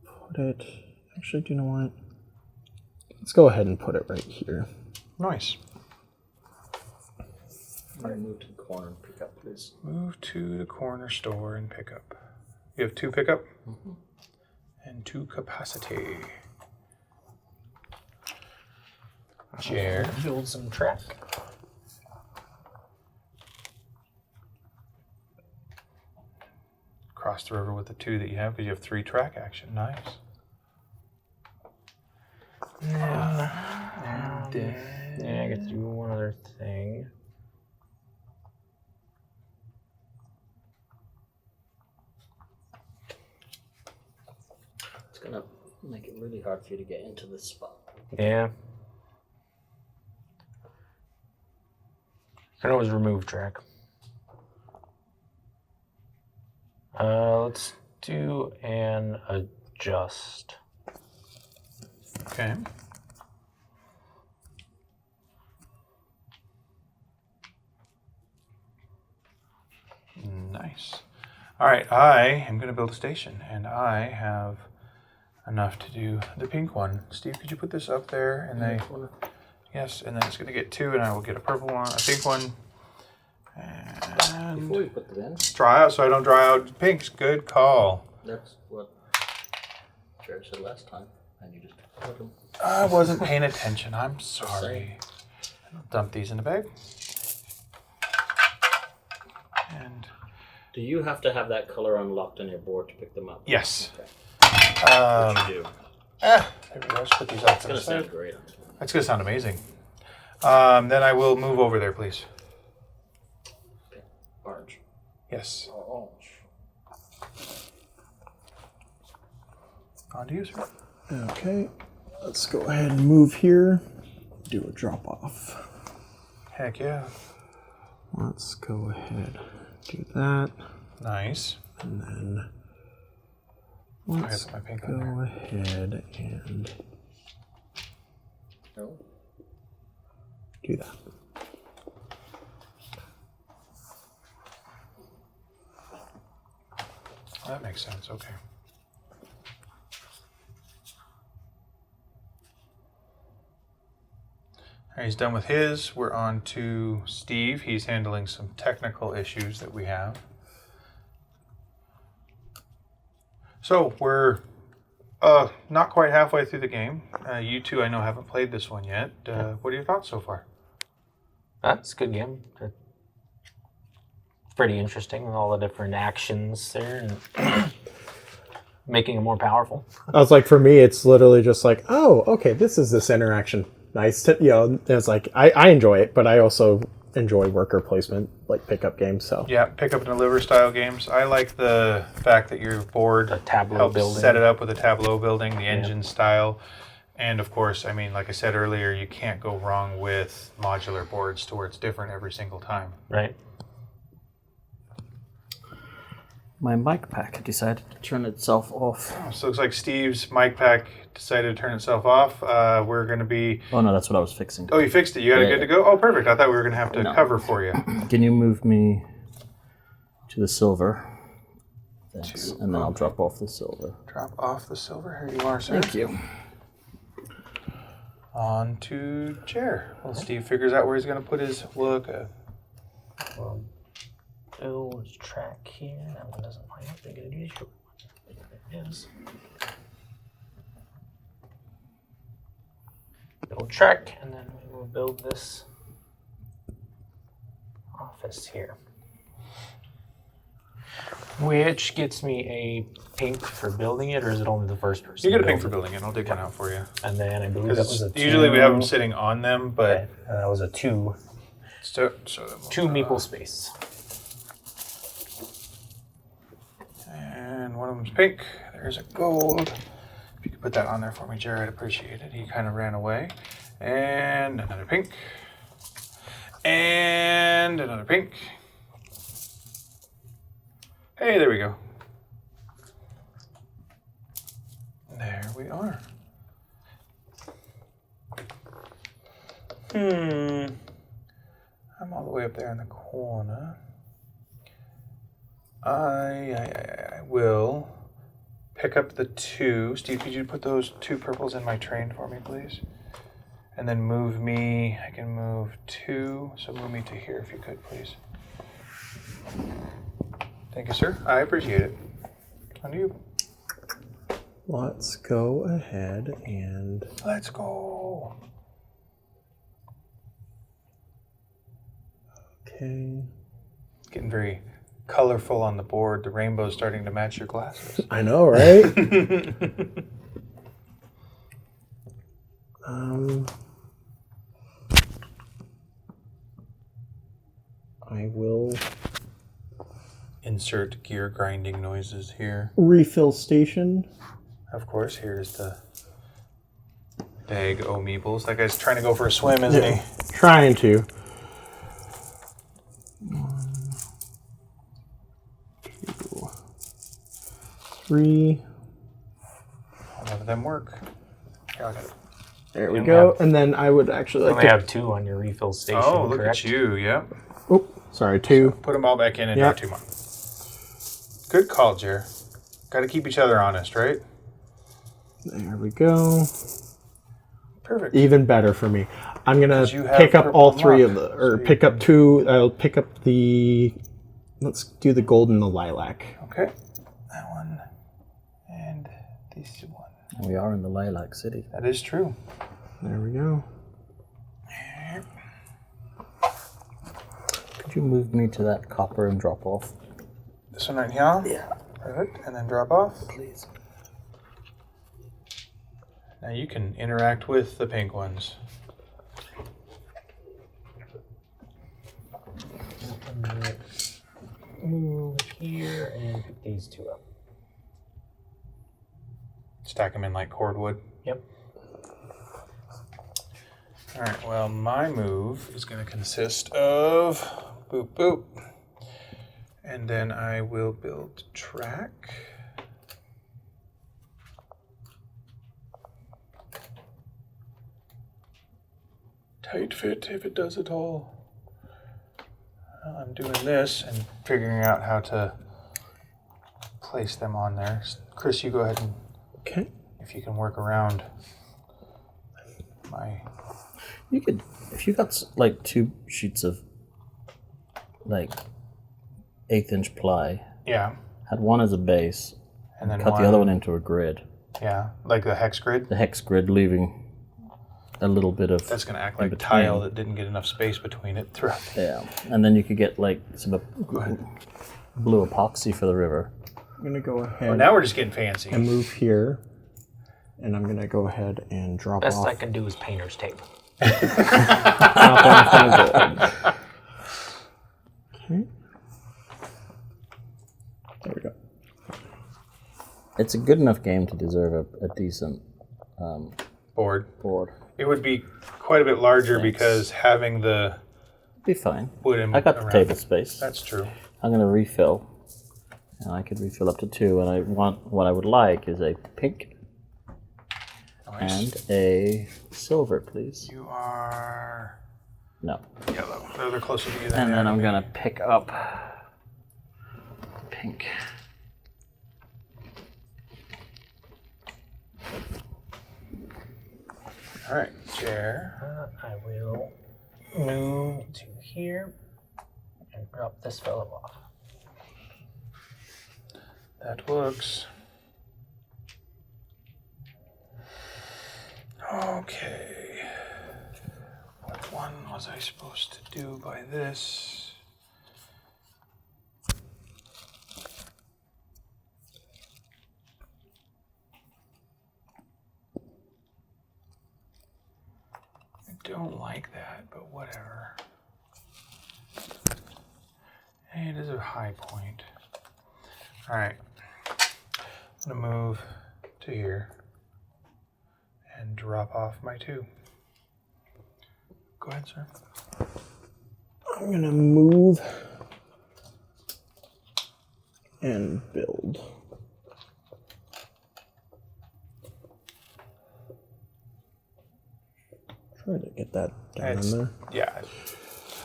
put it. Actually, do you know what? Let's go ahead and put it right here. Nice. Move to the corner and pick up, please. Move to the corner store and pick up. You have 2 pickup and 2 capacity. Chair. Build some track. Cross the river with the 2 that you have because you have 3 track action. Nice. Yeah, I get to do one other thing. It's gonna make it really hard for you to get into this spot. Yeah. I can always remove track. Let's do an adjust. Okay. Nice. All right, I am going to build a station, and I have enough to do the pink one. Steve, could you put this up there? And yes, and then it's going to get 2, and I will get a purple one, a pink one. And Before you put them in, dry out so I don't dry out pinks. Good call. that's what Jared said last time, and you just put them. I wasn't paying attention. I'm sorry. I'll dump these in the bag. And Do you have to have that color unlocked on your board to pick them up? yes. Okay. Um, What you do? there we go. Let's put these up. It's gonna sound great. That's gonna sound amazing. Then I will move over there, please. Okay. Orange. Yes. Orange. On to you, sir. Okay. Let's go ahead and move here. Do a drop off. Heck yeah. Let's go ahead. Do that. Nice. And then I let's got my pink on go there. ahead and No. do that. That makes sense. Okay. All right, he's done with his. We're on to Steve. He's handling some technical issues that we have. So we're not quite halfway through the game. You two, I know, haven't played this one yet. What are your thoughts so far? That's a good game. It's pretty interesting with all the different actions there and making it more powerful. I was like, for me, it's literally just like, oh, okay, this is this interaction. Nice to, it's like, I enjoy it, but I also enjoy worker placement, like pickup games, so. Yeah, pick up and deliver style games. I like the fact that your board The tableau helps building. set it up with a tableau building, the engine style. And of course, I mean, like I said earlier, you can't go wrong with modular boards to where it's different every single time. Right. My mic pack decided to turn itself off. So it looks like Steve's mic pack decided to turn itself off. We're going to be... Oh no, that's what I was fixing. Oh, you fixed it. You got it Yeah, good to go? Oh, perfect. I thought we were going to have to No. cover for you. Can you move me to the silver? Thanks. And then I'll drop off the silver. Drop off the silver. Here you are, sir. Thank you. On to chair. Well, Steve figures out where he's going to put his... Look. Well, build track here. That one doesn't line up. They're going to do the short one. There it is. Build track, and then we will build this office here. Which gets me a pink for building it, or is it only the first person? You get a to pink for build building it. I'll dig one out for you. it? And then I believe that was a 2. Usually we have them sitting on them, but... Okay, and that was a 2. So 2 meeple space. And one of them's pink. There's a gold. If you could put that on there for me, Jared, I'd appreciate it. He kind of ran away. And another pink. And another pink. Hey, there we go. There we are. I'm all the way up there in the corner. I will pick up the 2. Steve, could you put those 2 purples in my train for me, please? And then move me. I can move 2, so move me to here if you could, please. Thank you, sir. I appreciate it. On to you. Let's go ahead and... Let's go. Okay. Getting very colorful on the board. The rainbow's starting to match your glasses. I know, right? I will Insert gear grinding noises here. refill station. Of course, here's the bag o' meeples. That guy's trying to go for a swim, isn't he? Trying to. 1, 2, 3. None of them work. Yeah, I got it. There we You go. have- And then I would actually You like only to... have 2 on your refill station, Oh, look correct? at you. Yep. Oh, sorry, 2. Put them all back in and Yep. draw 2 more. Good call, Jer. Got to keep each other honest, right? There we go. Perfect. Even better for me. I'm gonna 'Cause you have pick up all purple 3 luck, of the, so or you pick up 2. I'll pick up the. Let's do the gold and the lilac. Okay. That one. And this one. We are in the Lilac City. That is true. There we go. Could you move me to that copper and drop off? This one right here? Yeah, Perfect. And then drop off. please. Now you can interact with the pink ones. Move here and pick these 2 up. Stack them in like cordwood. Yep. All right, well, my move is going to consist of boop, boop. And then I will build track. Tight fit if it does at all. Well, I'm doing this and figuring out how to place them on there. Chris, you go ahead and Okay. if you can work around my... You could, if you got like 2 sheets of like 1/8" ply, Yeah, had one as a base, and then cut the other one into a grid. Yeah, like the hex grid. The hex grid leaving a little bit of That's going to act in like between. tile that didn't get enough space between it throughout. Yeah, and then you could get like some Go ahead. blue epoxy for the river. I'm gonna go ahead Well, now we're just getting fancy. and move here, and I'm gonna go ahead and drop Best off. I can do is painter's tape. Drop off on gold. Okay. There we go. It's a good enough game to deserve a decent Board. board. It would be quite a bit larger Thanks. because having the Be fine. wood in I got the around- table space. That's true. I'm going to refill. And I could refill up to 2. And I want, what I would like is a pink Nice. and a silver, please. You are No. yellow. No, they're closer to you than And they then are I'm to going me. to pick up pink. All right, chair. I will move to here and drop this fellow off. That works. Okay. What one was I supposed to do by this? I don't like that, but whatever. Hey, it is a high point. All right. I'm gonna move to here and drop off my 2. Go ahead, sir. I'm gonna move and build. Trying to get that down in there. Yeah.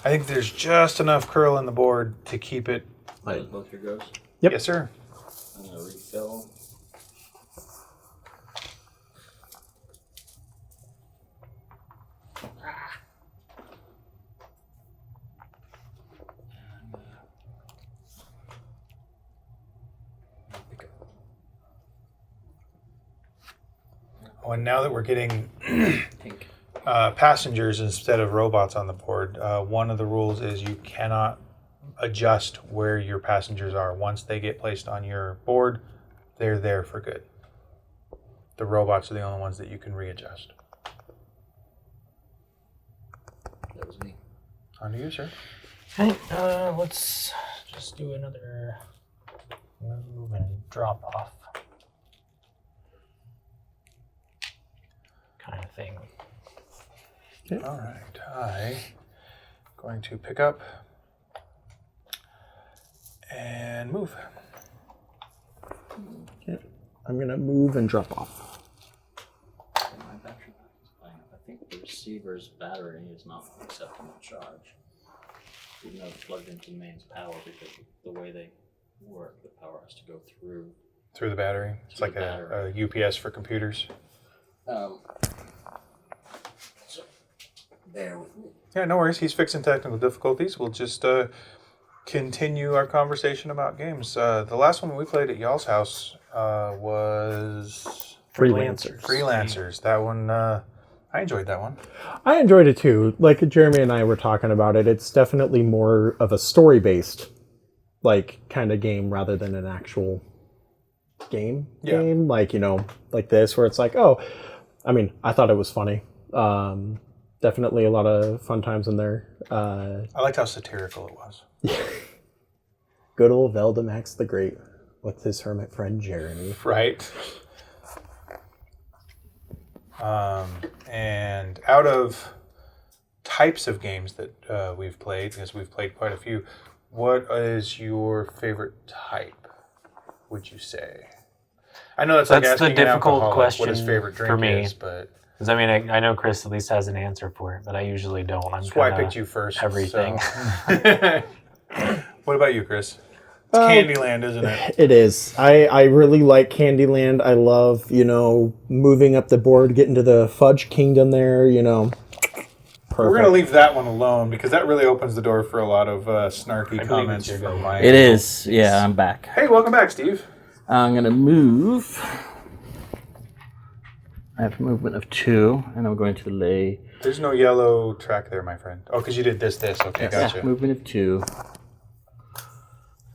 I think there's just enough curl in the board to keep it. Both your goes. Yep. Yes, sir. I'm gonna refill. Oh, and now that we're getting Pink. passengers instead of robots on the board, one of the rules is you cannot adjust where your passengers are. Once they get placed on your board, they're there for good. The robots are the only ones that you can readjust. That was me. On to you, sir. Okay, let's just do another move and drop off kind of thing. All right. I'm going to pick up and move. Okay. I'm gonna move and drop off. My battery pack is playing up. I think the receiver's battery is not accepting the charge. Even though it's plugged into the mains power, because the way they work, the power has to go through. Through the battery. It's Through like the a UPS for computers. So, bear with me. Yeah, no worries. He's fixing technical difficulties. We'll just continue our conversation about games. The last one we played at y'all's house was Freelancers. That one, I enjoyed that one. I enjoyed it too. Like Jeremy and I were talking about it, it's definitely more of a story-based, like, kind of game rather than an actual game. Like, you know, like this, where it's like, oh, I mean, I thought it was funny. Definitely a lot of fun times in there. I liked how satirical it was. Good old Veldemax the Great with his hermit friend Jeremy. Right. And out of types of games that we've played, because we've played quite a few, what is your favorite type, would you say? I know that's like That's the asking an difficult alcoholic question what his favorite drink for me. is, but... Because I mean, I know Chris at least has an answer for it, but I usually don't. I'm That's why I kinda picked you first. everything. So. What about you, Chris? It's Candyland, isn't it? It is. I really like Candyland. I love, you know, moving up the board, getting to the Fudge Kingdom there, you know. Perfect. We're going to leave that one alone because that really opens the door for a lot of snarky comments from my... It is. Yeah, I'm back. Hey, welcome back, Steve. I'm going to move. I have movement of 2, and I'm going to lay... There's no yellow track there, my friend. Oh, because you did this. Okay, gotcha. Yeah, movement of 2.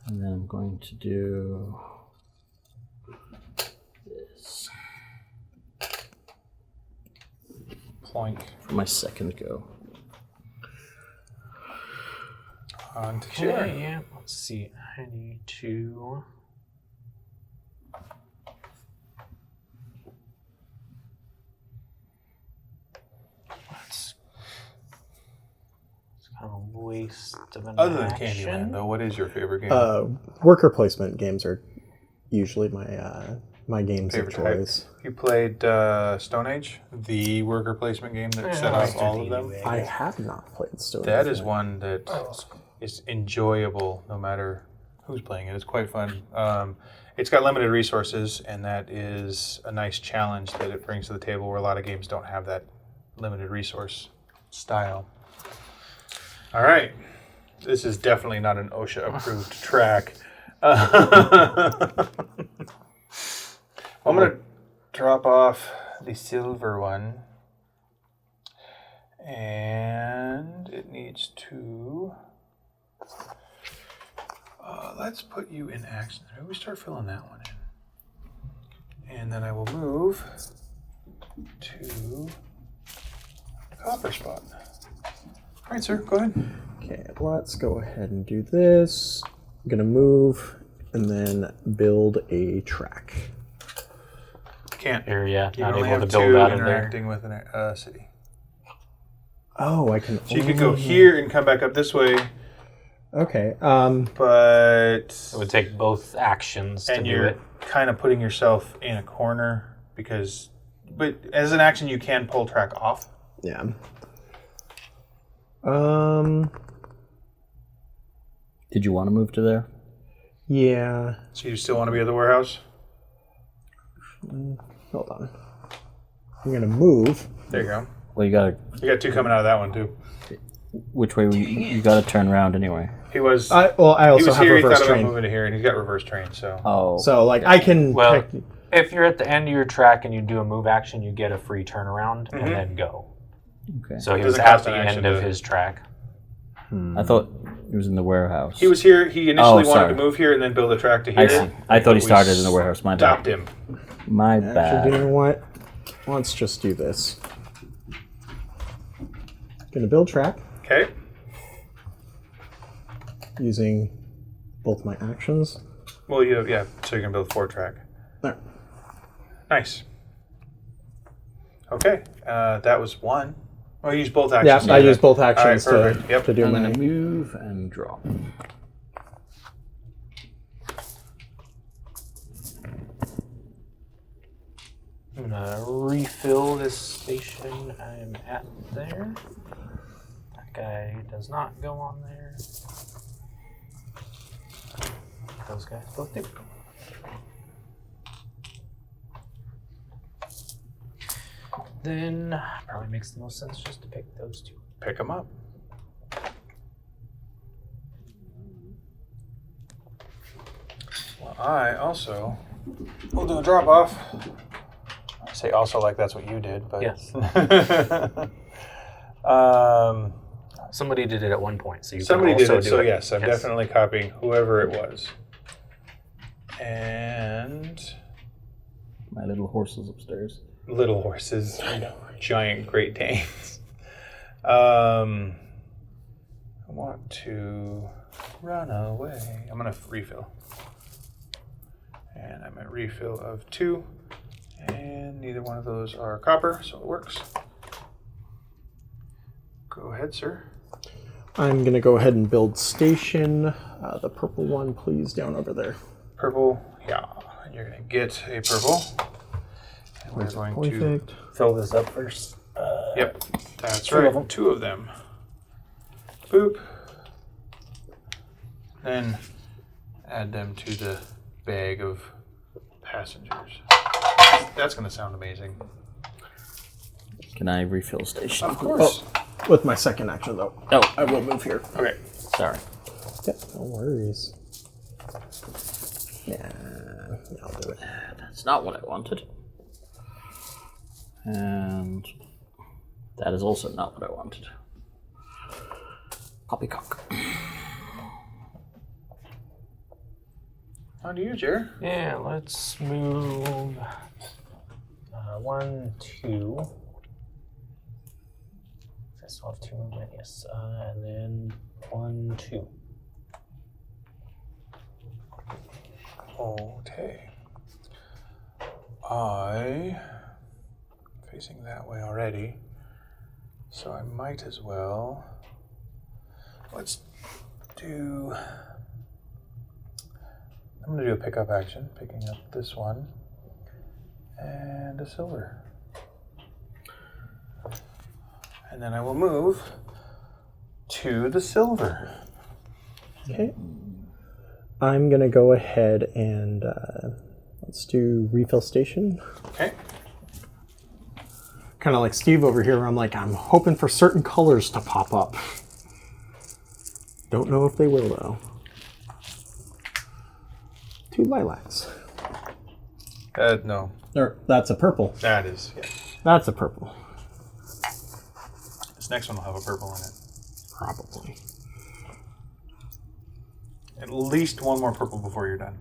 And then I'm going to do this Ploink. for my second go. On to Sharon. Okay, yeah. Let's see. I need to. Let's kind of waste of an Other than action. Candyland, though, what is your favorite game? Worker placement games are usually my my games Favorite of choice. You played Stone Age, the worker placement game that set off all of them? I have not played Stone Age. That is one that is enjoyable no matter who's playing it. It's quite fun. It's got limited resources, and that is a nice challenge that it brings to the table where a lot of games don't have that limited resource style. All right. This is definitely not an OSHA-approved track. I'm going to drop off the silver one. And it needs to... let's put you in action. Maybe we start filling that one in. And then I will move to copper spot. All right, sir, go ahead. Okay, let's go ahead and do this. I'm gonna move and then build a track. Can't. Or, yeah, You not only able to have build two out of there. interacting with a city. Oh, I can. So you could go here and come back up this way, Okay. but It would take both actions to and do you're it. kind of putting yourself in a corner because. But as an action, you can pull track off. Yeah. Did you want to move to there? Yeah. So you still want to be at the warehouse? Hold on. I'm gonna move. There you go. Well, you gotta. You got two coming out of that one too. Which way? You gotta turn around anyway. He was. I he also was have here. He reverse thought about train. moving to here, and he's got reverse train. So. Oh. So like I can. Well, pick- if you're at the end of your track and you do a move action, you get a free turnaround and then go. Okay. So he was Doesn't at cost the an action end of to- his track. I thought he was in the warehouse. He was here. He initially wanted sorry. to move here and then build a track to here. I see. I thought he We started in the warehouse. My Stopped bad. him. My Actually, bad. you know what? Let's just do this. Gonna build track Okay. using both my actions. Well, yeah. So you're gonna build 4 track. There. Nice. Okay. That was 1. Oh, you used both Yeah, actions. I use both actions All right, perfect. Yep. to do I'm my. gonna move and draw. I'm gonna refill this station I'm at there. That guy does not go on there. Those guys both do. Then probably makes the most sense just to pick those two. Pick them up. Well, I also will do a drop off. I say also like that's what you did, but Yes. Somebody did it at one point, so you somebody can did also it. do So it. yes, I'm definitely copying whoever it was. And My little horses upstairs. little horses, giant Great Danes. I want to run away. I'm gonna refill, and I'm at refill of 2, and neither one of those are copper, so it works. Go ahead, sir. I'm gonna go ahead and build station. The purple one, please, down over there. Purple, yeah. And you're gonna get a purple, and we're going to. Perfect. Fill this up first. Yep, that's 2 of right. them. 2 of them. Boop. Then add them to the bag of passengers. That's going to sound amazing. Can I refill station? Of course. With my second action, though. Oh, I will move here. Okay. sorry. Yep, no worries. Yeah, I'll do it. That's not what I wanted. And that is also not what I wanted. Poppycock. On to you, Jer. Yeah, let's move 1, 2. I still have 2 movement, yes. And then 1, 2. Okay. I facing that way already, so I might as well. Let's do. I'm going to do a pickup action, picking up this one and a silver. And then I will move to the silver. Okay. I'm gonna go ahead and let's do refill station. Okay. Kind of like Steve over here, where I'm like, I'm hoping for certain colors to pop up. Don't know if they will, though. 2 lilacs. No, Or, that's a purple. that is, yeah. That's a purple. This next one will have a purple in it. Probably. At least one more purple before you're done.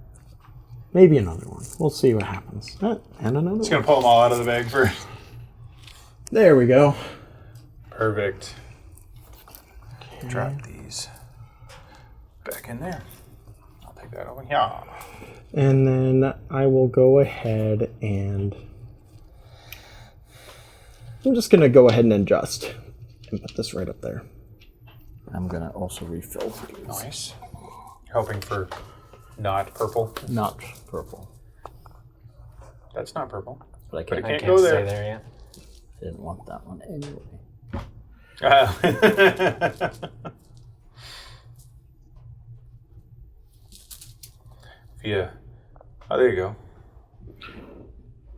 Maybe another one. We'll see what happens. And another Just one. gonna pull them all out of the bag first. There we go. Perfect. Drop these back in there. I'll take that over here. And then I will go ahead and I'm just gonna go ahead and adjust and put this right up there. I'm gonna also refill. Nice. You're hoping for not purple. Not purple. That's not purple. But I But can't, it I can't can't go stay there. there yet. I didn't want that one anyway. Yeah. Oh, there you go.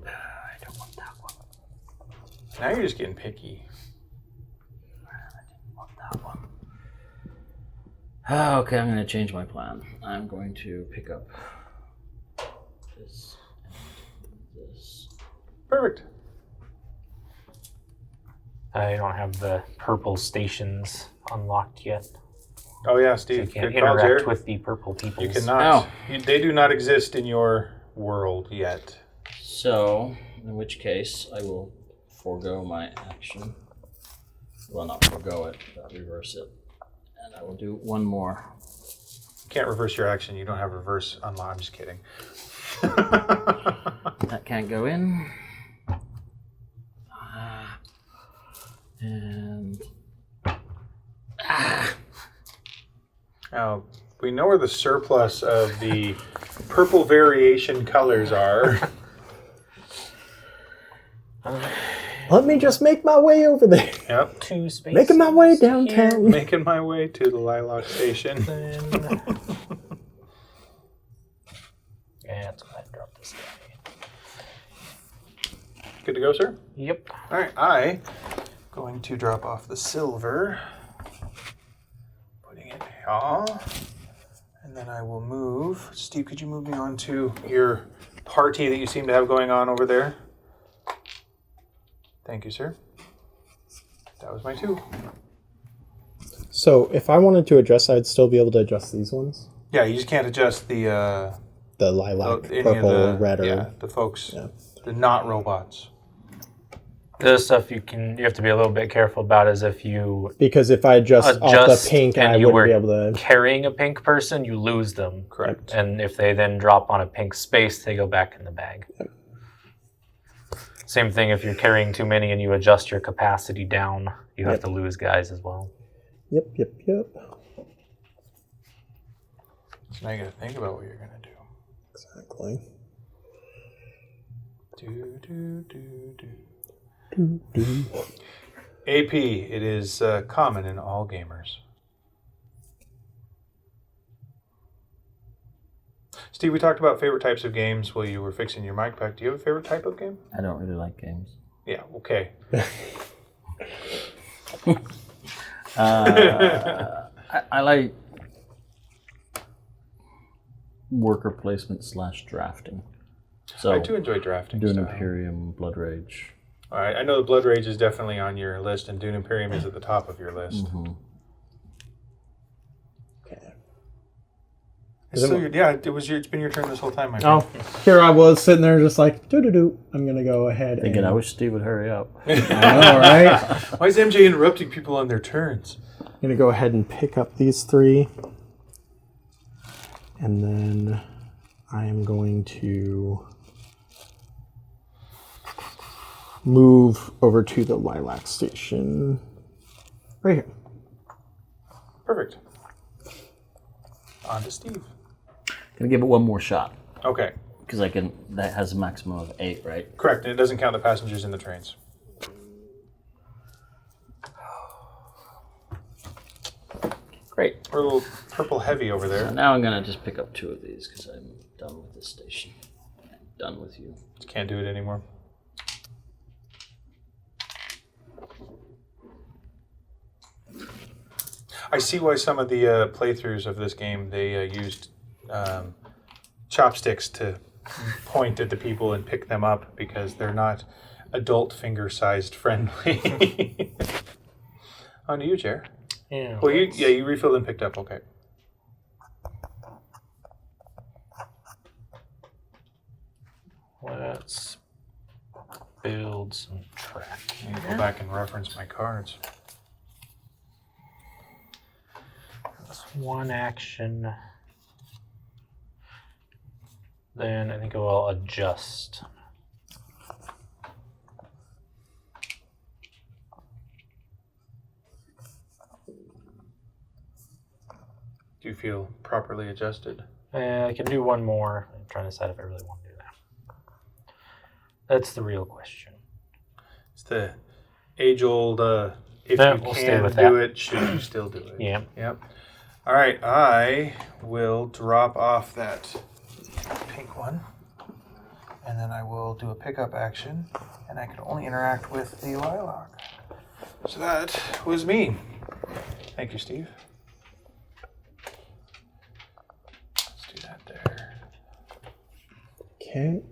I don't want that one. Now you're just getting picky. I didn't want that one. Okay, I'm gonna change my plan. I'm going to pick up this and this. Perfect. I don't have the purple stations unlocked yet. Oh yeah, So you Steve. can't Good call, interact Jared. with the purple people. You cannot. Oh. They do not exist in your world yet. So, in which case, I will forego my action. Well, not forego it, but reverse it. And I will do one more. You can't reverse your action. You don't have reverse unlock. I'm just kidding. That can't go in. And Now, we know where the surplus of the purple variation colors are. Let me just make my way over there. Yep. 2 spaces. Making my way here. downtown. Making my way to the Lilac Station. Then... yeah, let's go ahead and drop this guy. Good to go, sir? Yep. All right, I going to drop off the silver. Putting it here. And then I will move. Steve, could you move me on to your party that you seem to have going on over there? Thank you, sir. That was my 2. So if I wanted to adjust, I'd still be able to adjust these ones. Yeah, you just can't adjust the The lilac, any purple, of the, red, or yeah, the folks, yeah. the not robots. The stuff you have to be a little bit careful about is if you because if I adjust off adjust the pink, and I you wouldn't were be able to. carrying a pink person, you lose them. Correct. And if they then drop on a pink space, they go back in the bag. Yep. Same thing if you're carrying too many and you adjust your capacity down, you have Yep. to lose guys as well. Yep. So now you got to think about what you're gonna do. Exactly. AP, it is common in all gamers. Steve, we talked about favorite types of games while you were fixing your mic pack. Do you have a favorite type of game? I don't really like games. Yeah, okay. I like worker placement / drafting. So I do enjoy drafting Dune style. Imperium, Blood Rage. All right, I know the Blood Rage is definitely on your list, and Dune Imperium is at the top of your list. Mm-hmm. Okay. It's been your turn this whole time, my friend. Oh, here I was sitting there just like, doo-doo-doo. I'm going to go ahead Thinking and... I wish Steve would hurry up. I know, right? Why is MJ interrupting people on their turns? I'm going to go ahead and pick up these 3. And then I am going to move over to the lilac station. Right here. Perfect. On to Steve. Gonna give it one more shot Okay, because I can. That has a maximum of 8, right? correct. And it doesn't count the passengers in the trains. Great. We're a little purple heavy over So there. now I'm gonna just pick up 2 of these because I'm done with this station. I'm done with you. Can't do it anymore. I see why some of the playthroughs of this game, they used chopsticks to point at the people and pick them up because they're not adult finger-sized friendly. On to you, Chair. Yeah. Well, you refilled and picked up. Okay. Let's build some track. Let me go back and reference my cards. That's one action. Then I think I will adjust. Do you feel properly adjusted? I can do one more. I'm trying to decide if I really want to do that. That's the real question. It's the age-old, if Yeah, you we'll stay can with do that. it, should you still do it? Yeah. Yep. All right, I will drop off that pink one, and then I will do a pickup action, and I can only interact with the lilac. So that was me. Thank you, Steve. Let's do that there. Okay.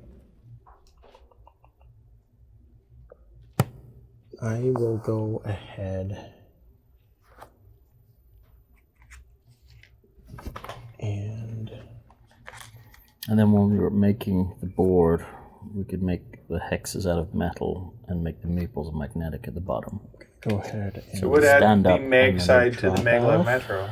I will go ahead And then when we were making the board, we could make the hexes out of metal and make the maples magnetic at the bottom. go ahead and So we'd add Stand the up and Meg then side to the drop Maglev off. Metro.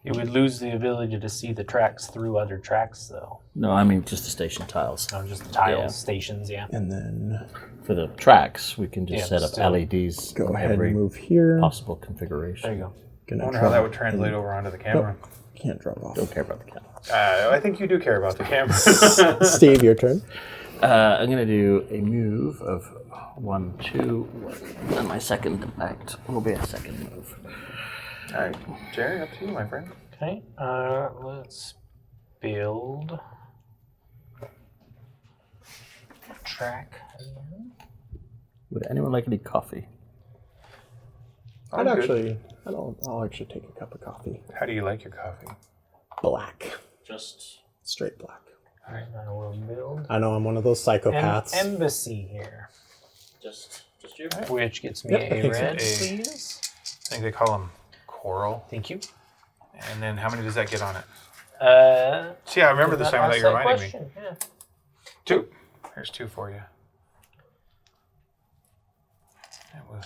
You would lose the ability to see the tracks through other tracks, though. No, I mean just the station tiles. No, just the tiles, Yeah. stations, yeah. and then For the tracks, we can just Yeah, set up still- LEDs go in ahead every and move here. possible configuration. There you go. I Gonna wonder try how that would translate over onto the camera. Can't drop off. Don't care about the camera. I think you do care about the camera. Steve, your turn. I'm going to do a move of 1, 2, and my second act will be a second move. All right, Jerry, up to you, my friend. Okay, let's build track again. Would anyone like any coffee? I'll good. actually take a cup of coffee. How do you like your coffee? Black. Just Straight black. Alright, I will build I know I'm one of those an psychopaths. embassy here, you. which gets me Yep, I a think so. red, please. I think they call them coral. Thank you. And then how many does that get on it? See, I remember this time that you reminded me. Yeah. 2. Here's 2 for you. And we'll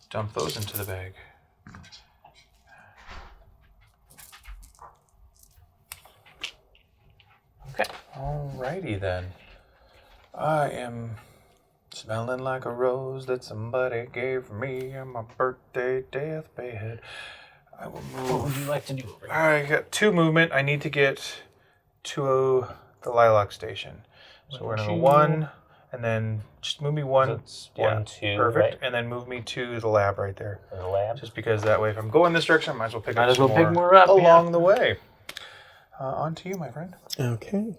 dump those into the bag. Okay. Alrighty then. I am smelling like a rose that somebody gave me on my birthday deathbed. I will What would move. you like to do over here? I got 2 movement. I need to get to the lilac station. So we're gonna go 1, and then just move me 1. It's 1, 2, Perfect. right? And then move me to the lab right there. For the lab. Just because that way, if I'm going this direction, I might as well pick Might up as some well pick more up, along yeah. the way. On to you, my friend. Okay.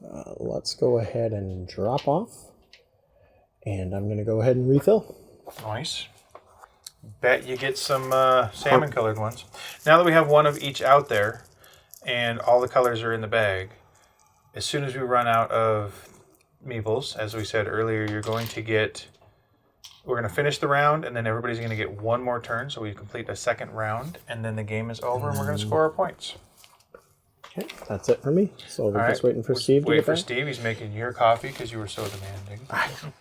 Let's go ahead and drop off. And I'm going to go ahead and refill. Nice. Bet you get some salmon colored ones. Now that we have one of each out there and all the colors are in the bag, as soon as we run out of meeples, as we said earlier, we're going to finish the round and then everybody's going to get one more turn. So we complete a second round and then the game is over and we're going to score our points. Okay, that's it for me. So we're All just right. waiting for Steve to Wait get for back. Steve. He's making your coffee because you were so demanding.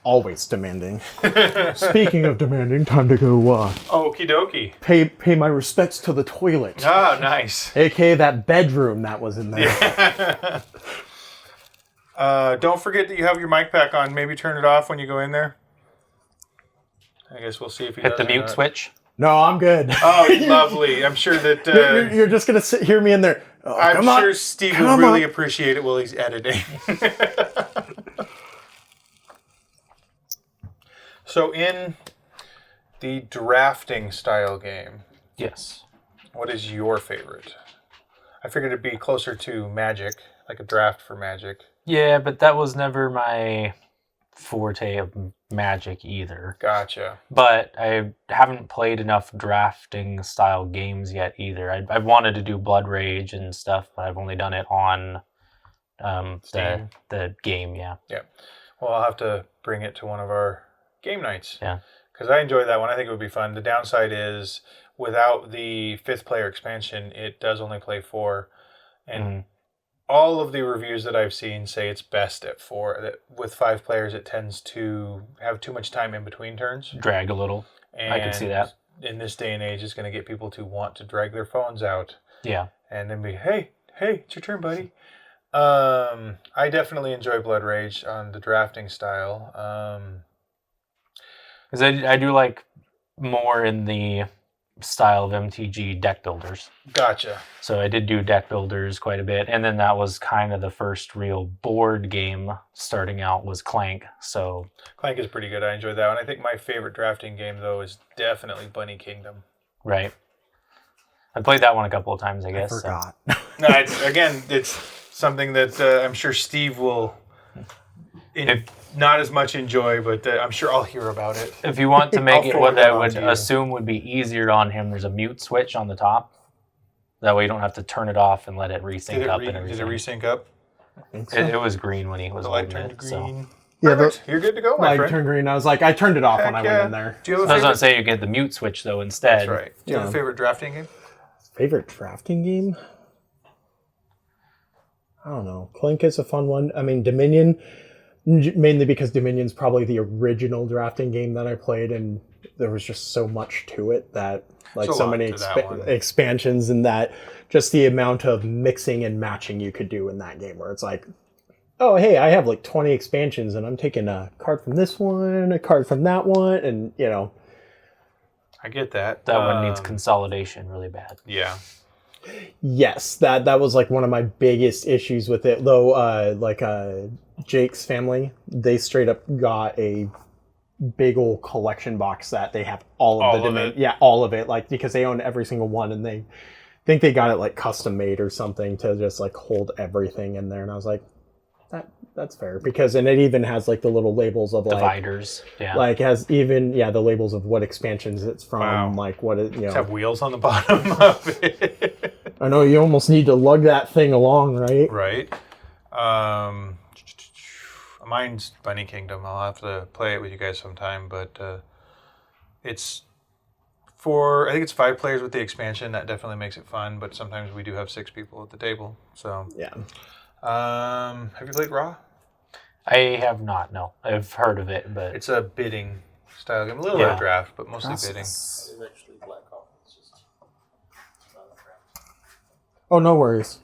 Always demanding. Speaking of demanding, time to go Okie dokie. pay my respects to the toilet. Oh, nice. AKA that bedroom that was in there. Don't forget that you have your mic pack on. Maybe turn it off when you go in there. I guess we'll see if he Hit does the or mute not. switch. No, I'm good. Oh, lovely. I'm sure that You're just going to hear me in there. Oh, I'm come on. sure Steve will Come really on. appreciate it while he's editing. So in the drafting style game, Yes. what is your favorite? I figured it'd be closer to Magic, like a draft for Magic. Yeah, but that was never my forte of Magic either. Gotcha. But I haven't played enough drafting style games yet either. I've wanted to do Blood Rage and stuff, but I've only done it on Steam. the game, yeah. Well, I'll have to bring it to one of our game nights. Yeah. Because I enjoy that one. I think it would be fun. The downside is without the 5th player expansion, it does only play 4. And all of the reviews that I've seen say it's best at 4. That with 5 players, it tends to have too much time in between turns. Drag a little. And I can see that. In this day and age, it's going to get people to want to drag their phones out Yeah. and then be, hey, it's your turn, buddy. I definitely enjoy Blood Rage on the drafting style. Because I do like more in the style of MTG deck builders. Gotcha. So I did do deck builders quite a bit, and then that was kind of the first real board game starting out was Clank. So Clank is pretty good. I enjoyed that one. I think my favorite drafting game, though, is definitely Bunny Kingdom. right, I played that one a couple of times, I guess. Forgot. No, it's something that I'm sure Steve will not as much enjoy, but I'm sure I'll hear about it. If you want to make it forward what I that on would to you. assume would be easier on him, there's a mute switch on the top. That way you don't have to turn it off and let it resync up and Did it everything. resync up? It was green when he was The light holding turned it. green. So. Yeah, Perfect. You're good to go, my Light friend. turned green. I was like, I turned it off when I Heck went yeah. in there. Do you have a That's what I'm favorite? saying. You get the mute switch though instead. That's right. Do you have a Yeah. favorite drafting game? Favorite drafting game? I don't know. Clink is a fun one. I mean, Dominion, mainly because Dominion's probably the original drafting game that I played, and there was just so much to it that, like, There's a so lot many to that one. expansions, and that just the amount of mixing and matching you could do in that game, where it's like, oh, hey, I have like 20 expansions, and I'm taking a card from this one, a card from that one, and, you know. I get that. That one needs consolidation really bad. Yeah. Yes, that was like one of my biggest issues with it. Though, Jake's family, they straight up got a big old collection box that they have all of it? Yeah, all of it. Like, because they own every single one, and they think they got it like custom made or something to just like hold everything in there. And I was like, that's fair, because and it even has like the little labels of like Dividers. Yeah. like has even the labels of what expansions it's from, Wow. like what it Just have wheels on the bottom of it. I know you almost need to lug that thing along, right? Right. Mine's Bunny Kingdom. I'll have to play it with you guys sometime, but it's I think it's 5 players with the expansion. That definitely makes it fun, but sometimes we do have 6 people at the table. So, Yeah. have you played Raw? I have not. No, I've heard of it, but It's a bidding style game. A little bit of Yeah. draft, but mostly bidding. It's actually Black Hawk. It's just not a draft. Oh, no worries.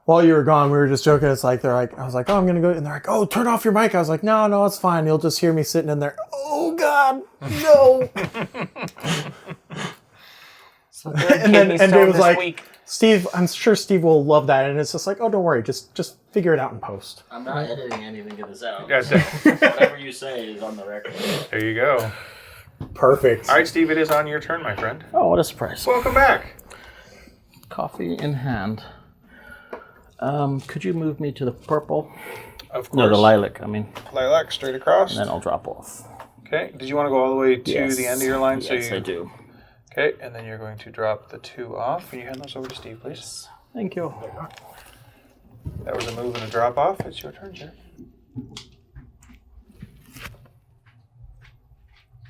While you were gone, we were just joking. It's like, I was like, oh, I'm going to go. And they're like, oh, turn off your mic. I was like, no, it's fine. You'll just hear me sitting in there. Oh, God, no. so and Dave was like, Steve, I'm sure Steve will love that. And it's just like, oh, don't worry. Just figure it out in post. I'm not editing anything of this out. Yeah, Whatever you say is on the record. there you go. Perfect. All right, Steve, it is on your turn, my friend. Oh, what a surprise. Welcome back. Coffee in hand. Could you move me to the purple? Of course. No, the lilac, I mean. Lilac, straight across. And then I'll drop off. Okay. Did you want to go all the way to Yes. the end of your line? Yes, I do. Okay, and then you're going to drop the 2 off. Can you hand those over to Steve, please? Thank you. That was a move and a drop off. It's your turn, sir.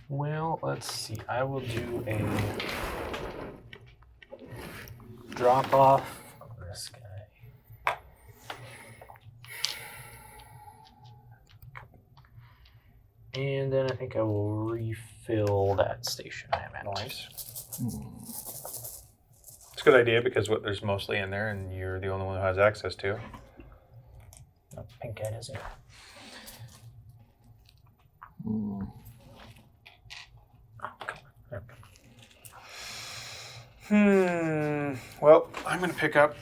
Well, let's see. I will do a drop off of this guy. And then I think I will refill that station I'm at. Nice. It's a good idea because there's mostly in there, and you're the only one who has access to. No, pink guy doesn't. Mm. Oh, come on. There we go. Well, I'm going to pick up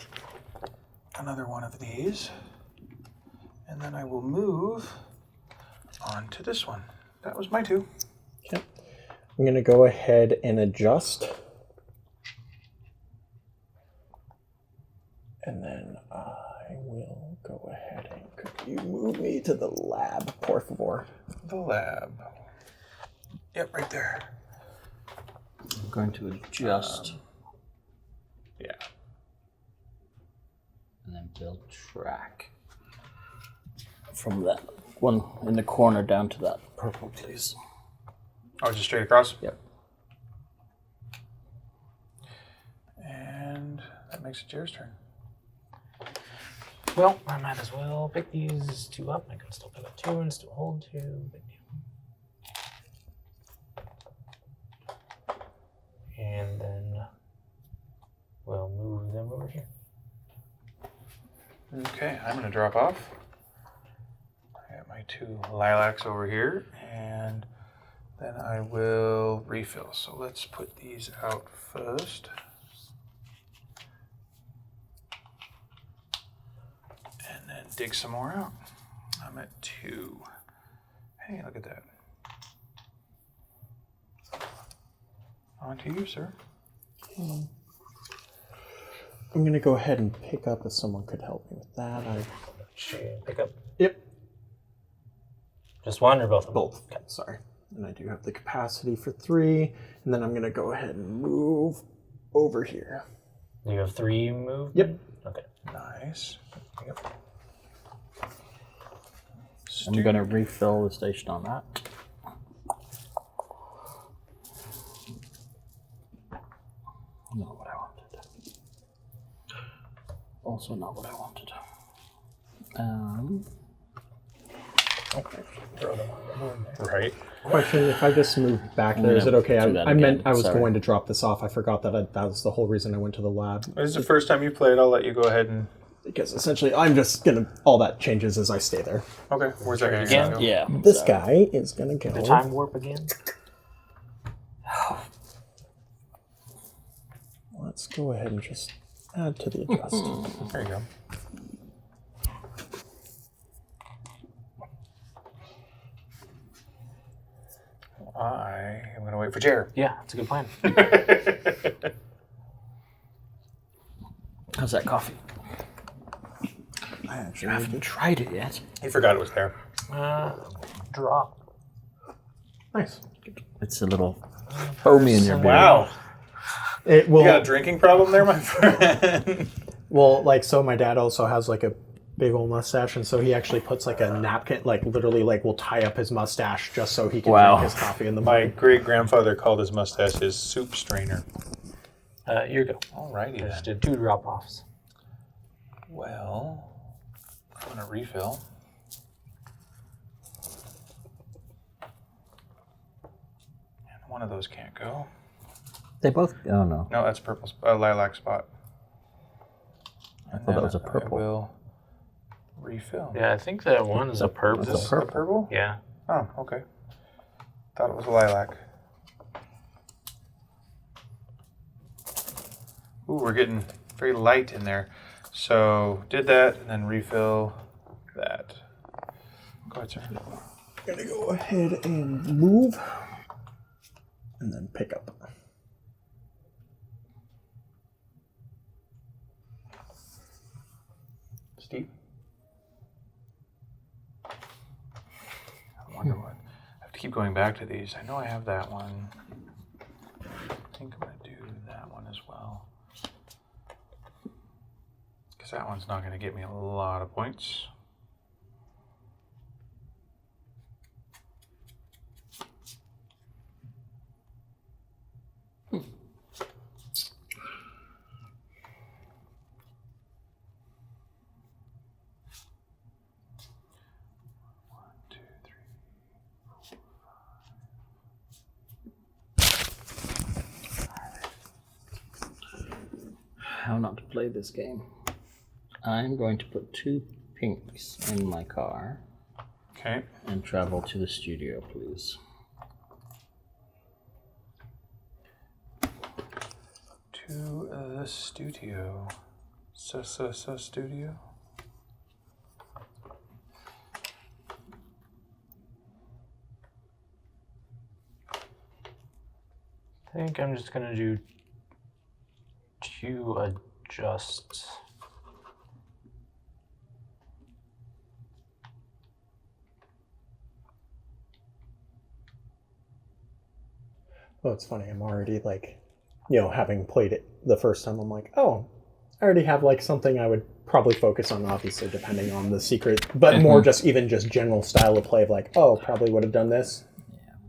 another one of these, and then I will move on to this one. That was my 2. Okay. I'm going to go ahead and adjust. And then I will go ahead and could you move me to the lab, por favor? The lab. Yep, right there. I'm going to adjust Yeah. and then build track. From that one in the corner down to that purple, please. Oh, just straight across? Yep. And that makes it Jared's turn. Well, I might as well pick these 2 up. I can still pick up 2 and still hold 2. Big deal. And then we'll move them over here. Okay, I'm going to drop off. I got my 2 lilacs over here, and then I will refill. So let's put these out first. And then dig some more out. I'm at 2. Hey, look at that. On to you, sir. I'm going to go ahead and pick up if someone could help me with that. Pick up Yep. just one or both of them? Both. Okay, sorry. And I do have the capacity for 3. And then I'm going to go ahead and move over here. You have 3 movement? Yep. Okay. Nice. Yep. I'm gonna refill the station on that. Not what I wanted. Also not what I wanted. Okay. Throw them on there. Right. Question, if I just move back there, I'm is it gonna okay? do that I meant again, I was sorry. going to drop this off. I forgot that that was the whole reason I went to the lab. This is the first time you played. I'll let you go ahead and... Because essentially, I'm just going to... All that changes as I stay there. Okay, where's that guy Again? gonna go? Yeah. This guy is going to go... The time warp again? Let's go ahead and just add to the adjust. There you go. I am going to wait for Jared. Yeah, that's a good plan. How's that coffee? I actually I haven't tried it yet. He forgot it was there. Drop. Nice. It's a little foamy in your beer. Wow. It will... You got a drinking problem there, my friend? Well, like, so my dad also has, like, a big old mustache, and so he actually puts, like, a napkin, like, literally, like, will tie up his mustache just so he can Wow. drink his coffee in the My morning. great-grandfather called his mustache his soup strainer. Here you go. Alrighty Just then. did 2 drop-offs. Well, I'm going to refill. And one of those can't go. They both. Oh no. No, that's purple, lilac spot. I thought that was a purple. I will refill. Yeah, I think that one is a purple. Is this a purple? Yeah. Oh, okay. Thought it was a lilac. Ooh, we're getting very light in there. So did that and then refill that. Go ahead, sir. I'm going to go ahead and move, and then pick up. Steve? I wonder what. I have to keep going back to these. I know I have that one. I think I'm going to do that one as well. Because that one's not going to get me a lot of points. How not to play this game. I'm going to put 2 pinks in my car Okay. and travel to the studio, please. To the studio. Studio. I think I'm just gonna do 2 adjust. Oh, it's funny. I'm already, like, you know, having played it the first time, I'm like, oh, I already have, like, something I would probably focus on, obviously, depending on the secret, but more just even just general style of play of, like, oh, probably would have done this.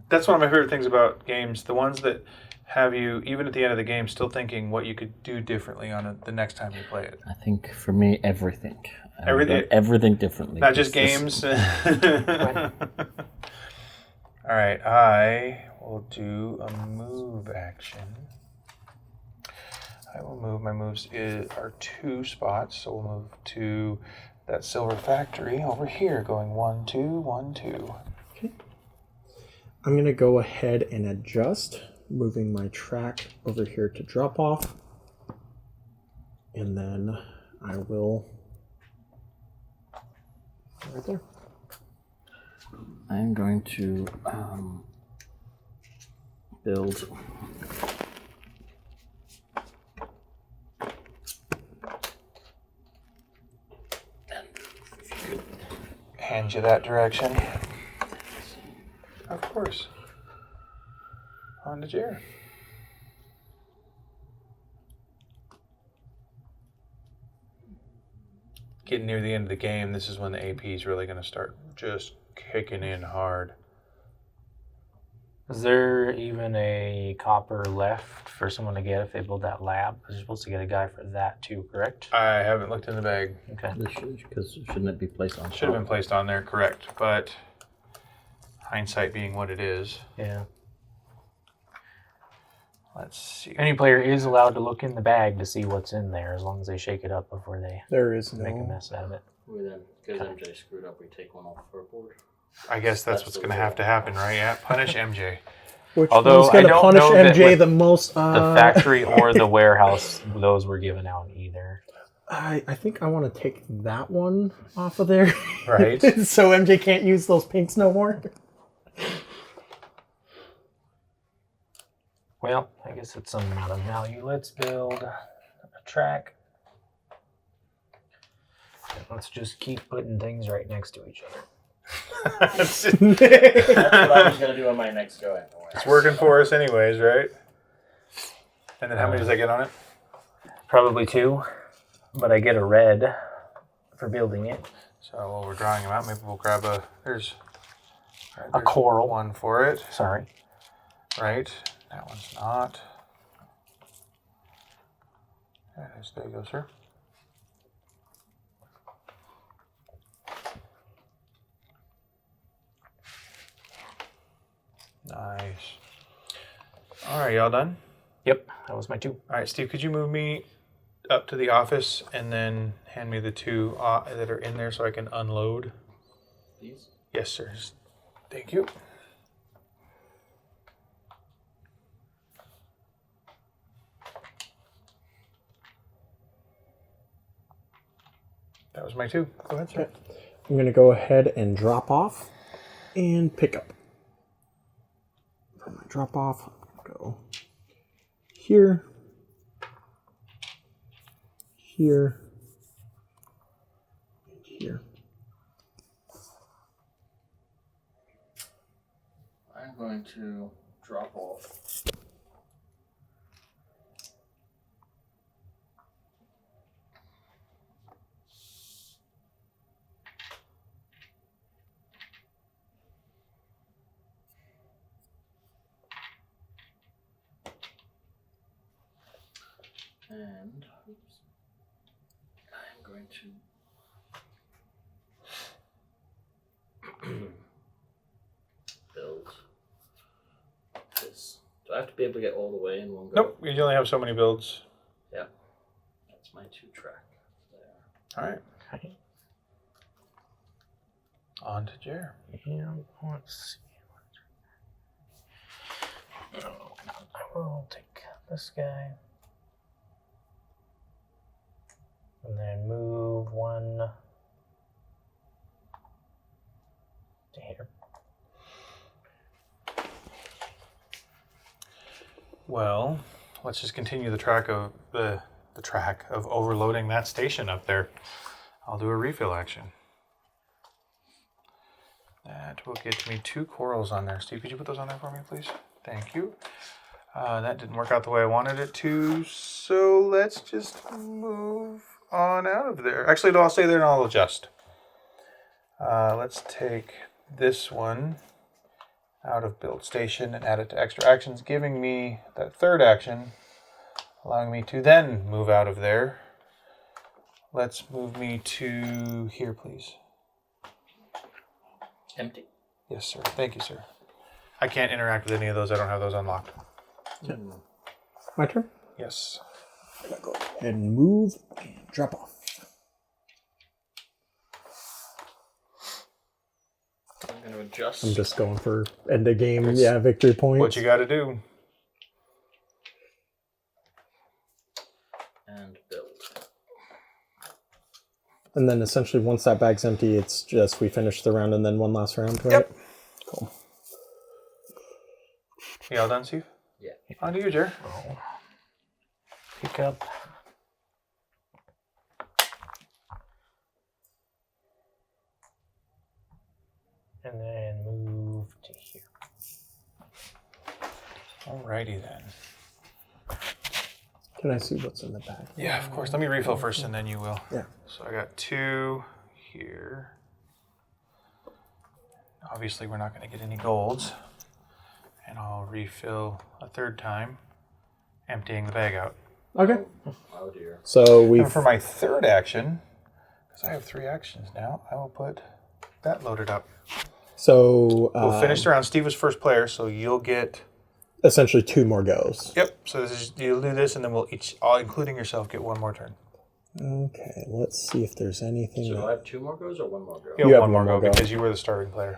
That's one of my favorite things about games. The ones that have you, even at the end of the game, still thinking what you could do differently on it the next time you play it. I think for me, everything. Everything- Everything differently. Not just This- games. All right, I will do a move action. I will move. My moves are 2 spots, so we'll move to that silver factory over here, going 1, 2, 1, 2. I'm going to go ahead and adjust, moving my track over here to drop off. And then I will... right there. I'm going to build Hand you that direction. Of course. On to Jared. Getting near the end of the game, this is when the AP is really going to start just kicking in hard. Is there even a copper left for someone to get if they build that lab? Because you're supposed to get a guy for that too, correct? I haven't looked in the bag. Okay. because shouldn't it be placed on? Should have been placed on there, correct. But hindsight being what it is, Yeah. let's see. Any player is allowed to look in the bag to see what's in there as long as they shake it up before they There is make a no... mess out of it. We then, because MJ screwed up, we take one off our board. I guess that's what's going to have to happen, right? Yeah, punish MJ. Which Although one's going I to don't punish know that MJ with the most? The factory or the warehouse, those were given out either. I think I want to take that one off of there. Right. So MJ can't use those pinks no more. Well, I guess it's some amount of value. Let's build a track. And let's just keep putting things right next to each other. That's what I was going to do on my next go anyway. It's working for us anyways, right? And then how many does that get on it? Probably 2, but I get a red for building it. So while we're drawing them out, maybe we'll grab a... There's coral. one for it, Sorry. right? That one's not. There you go, sir. Nice. All right, y'all done? Yep, that was my 2. All right, Steve, could you move me up to the office and then hand me the 2 that are in there so I can unload? These? Yes, sir. Thank you. That was my 2. Go ahead, sir. I'm going to go ahead and drop off and pick up. For my drop off, go here, here, and here. I'm going to drop off. And oops, I'm going to build this. Do I have to be able to get all the way in one go? Nope, you only have so many builds. Yeah. That's my 2 track there. All right, Okay. on to Jer. Yeah, let's see. I will take this guy. And then move 1 to here. Well, let's just continue the track of the track of overloading that station up there. I'll do a refill action. That will get me 2 corals on there. Steve, could you put those on there for me, please? Thank you. That didn't work out the way I wanted it to, so let's just move on out of there. Actually, no, I'll stay there and I'll adjust. Let's take this one out of build station and add it to extra actions, giving me that 3rd action, allowing me to then move out of there. Let's move me to here, please. Empty. Yes, sir. Thank you, sir. I can't interact with any of those. I don't have those unlocked. My turn? Yes. I'm going to go ahead and move and drop off. I'm going to adjust. I'm just going for end of game, victory points. What you got to do. And build. And then essentially once that bag's empty, it's just we finish the round and then one last round, right? Yep. Cool. You all done, Steve? Yeah. On to you, Jer. Pick up. And then move to here. Alrighty then. Can I see what's in the bag? Yeah, of course. Let me refill first, and then you will. Yeah. So I got 2 here. Obviously, we're not going to get any golds. And I'll refill a 3rd time, emptying the bag out. Okay. Oh dear. So we And for my 3rd action, because I have 3 actions now, I will put that loaded up. So We'll finish the round. Steve was first player, so you'll get... essentially 2 more goes. Yep. So this is, you'll do this, and then we'll each, all including yourself, get 1 more turn. Okay, let's see if there's anything. So do I have 2 more goes or 1 more go? You You have have one more one go more go. because you were the starting player.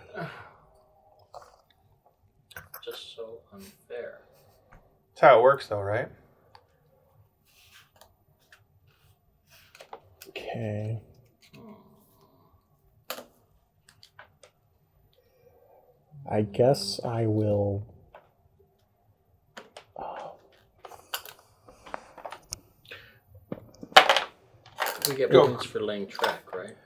Just so unfair. That's how it works, though, right? Okay. I guess I will. We get Go. points for laying track, right?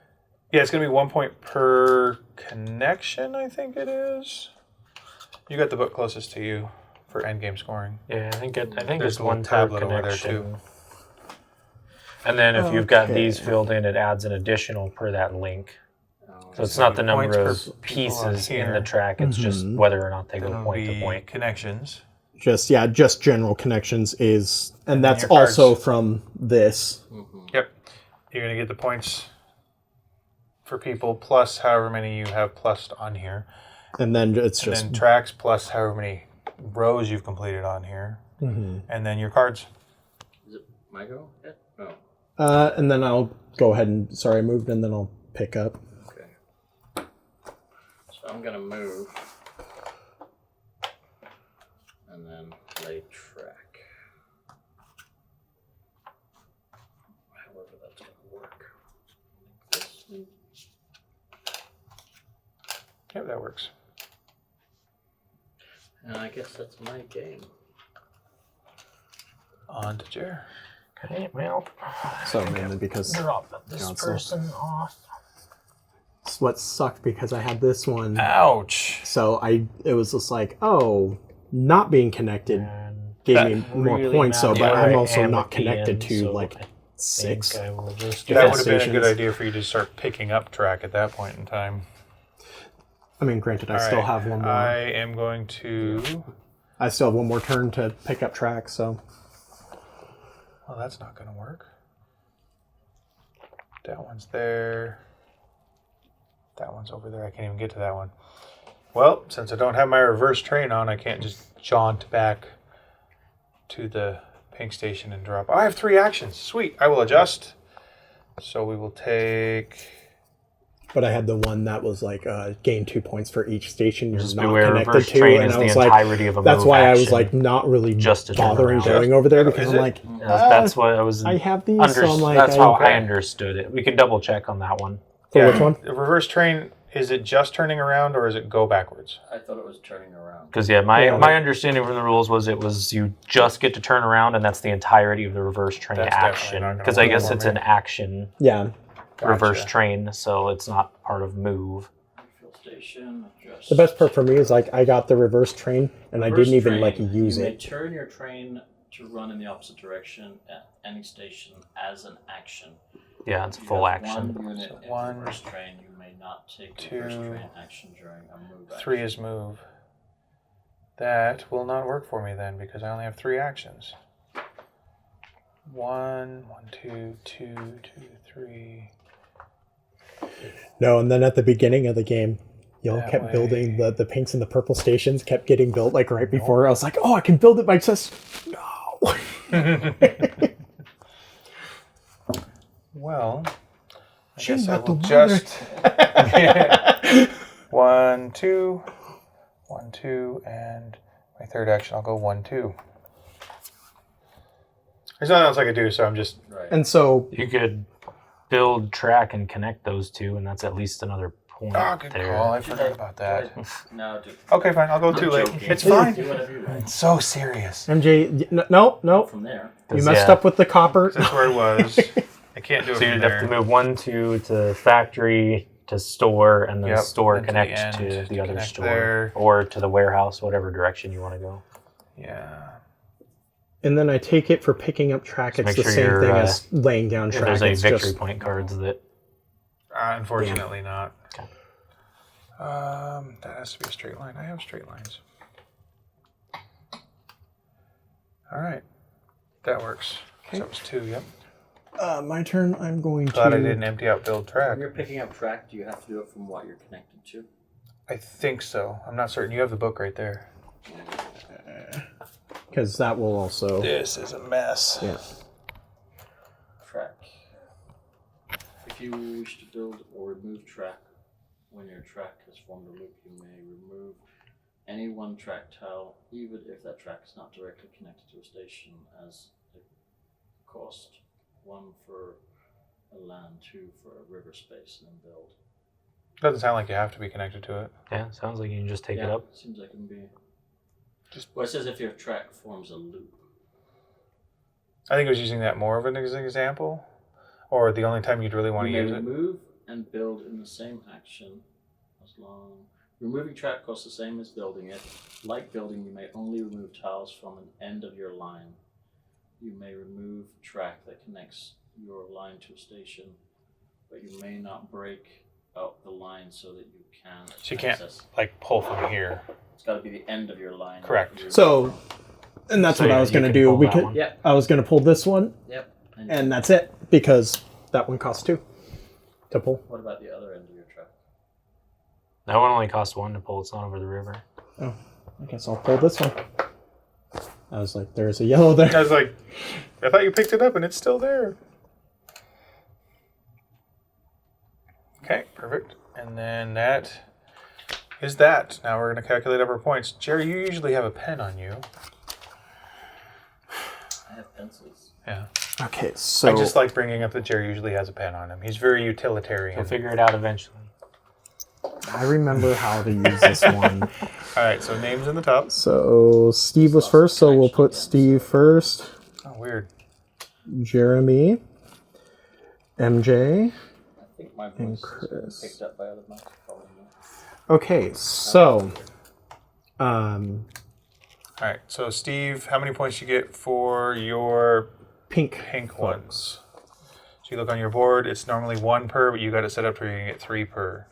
Yeah, it's going to be 1 point per connection, I think it is. You got the book closest to you for endgame scoring. Yeah, I think There's it's a little 1 per tablet over there, connection. too. And then if you've got Okay. these filled in, it adds an additional per that link. Oh, So it's not the number Points of per people on pieces in here. the track, it's just Mhm. whether or not they go It'll point to be point. connections. Just general connections is, and that's your cards. also from this. Yep. You're going to get the points for people plus however many you have plussed on here. And then it's And just then tracks plus however many rows you've completed on here. Mhm. And then your cards. Is it my go? Yeah. No. And then I'll go ahead and I moved, and then I'll pick up. Okay. So I'm gonna move. And then lay track. However that's gonna work. This. Yep, that works. And I guess that's my game. On to Jer. Okay, well, So mainly because drop this Council. person off. it's what sucked because I had this one. Ouch. So it was just like, oh, not being connected And gave That me more really points. So, matters but where I'm I also am not at the connected end, to so like I 6. think I will just That would have been a stations. good idea for you to start picking up track at that point in time. I mean, granted, I All still right. have one more. I am going to... I still have one more turn to pick up track. So Well, that's not going to work. That one's there. That one's over there. I can't even get to that one. Well, since I don't have my reverse train on, I can't just jaunt back to the pink station and drop. Oh, I have 3 actions. Sweet. I will adjust. So we will take... but I had the one that was like gain 2 points for each station you're Just not beware, connected reverse to, train and is I the was like, entirety of a that's move why I was action. like not really Just to turn bothering around. going over there Oh, because is I'm it? like, That's what I was. I have these, so I'm like, that's how okay. I understood it. We can double check on that one. For which one? The reverse train, is it just turning around or is it go backwards? I thought it was turning around. Because my Yeah. my understanding from the rules was it was you just get to turn around, and that's the entirety of the reverse train That's definitely action. not gonna Because I work guess for it's me. an action Yeah. reverse Gotcha. train, so it's not part of move. Fuel station. Adjust. The best part for me is like I got the reverse train and I Reverse didn't even train, like use you may it. turn your train to run in the opposite direction at any station as an action. Yeah, it's a You full have action. One unit in one, reverse train. You may not take reverse 2, train action during a move action. 3 is move. That will not work for me then because I only have 3 actions. 1, 2, 2, 3. No, and then at the beginning of the game, y'all That kept way. building the pinks and the purple stations kept getting built like right before. I was like, oh, I can build it by just no. Well, I She guess I got the will just... 1, 2, 1, 2, and my third action I'll go 1, 2. There's nothing else I could do, so I'm just. Right. And so You could build, track, and connect those two, and that's at least another point Oh, good there. call. I forgot about that. No, dude. Okay, fine. I'll go I'm too late. joking. It's fine. Do whatever you like. It's so serious. MJ, no, From there. you messed up with the copper. That's where it was. I can't do it So from you'd there. have to move 1, 2 to factory to store, and then Yep, store then to the connect end, to the other connect store there. or to the warehouse, whatever direction you want to go. Yeah. And then I take it for picking up track. Just It's make the sure same you're, thing as laying down If track. there's any It's victory just point cards that Unfortunately not. Okay. That has to be a straight line. I have straight lines. All right. That works. So that was 2, yep. my turn. I'm going Glad I to. didn't empty out build track. When you're picking up track, do you have to do it from what you're connected to? I think so. I'm not certain. You have the book right there. Because that will also. This is a mess. Yeah. Track. If you wish to build or remove track, when your track has formed a loop, you may remove any one track tile, even if that track is not directly connected to a station, as a cost. 1 for a land, 2 for a river space, and then build. Doesn't sound like you have to be connected to it. yeah, sounds like you can just take it up. Seems like it can be. Well, it says if your track forms a loop. I think I was using that more of an example, or the only time you'd really want to You use may it. remove and build in the same action, as long. Removing track costs the same as building it. Like building, you may only remove tiles from an end of your line. You may remove track that connects your line to a station, but you may not break up the line so that you can So you can't access. like pull from here. It's got to be the end of your line. Correct. So, and that's So what I was you going to can do. pull We that could. one. Yep. I was going to pull this one, Yep. and that's it because that one costs 2 to pull. What about the other end of your track? That one only costs 1 to pull. It's not over the river. Oh, I guess I'll pull this one. I was like, there's a yellow there. I was like, I thought you picked it up and it's still there. Okay, perfect. And then that is that. Now we're going to calculate up our points. Jerry, you usually have a pen on you. I have pencils. Yeah. Okay, so I just like bringing up that Jerry usually has a pen on him. He's very utilitarian. We'll figure it out eventually. I remember how to use this one. All right, so names in the top. So Steve was first, so we'll put Steve first. Oh, weird. Jeremy, MJ. I think my And voice is Chris. picked up by other mics. Probably not. Okay, so All right, so Steve, how many points you get for your pink. pink ones? So you look on your board, it's normally 1 per, but you got it set up where you can get 3 per.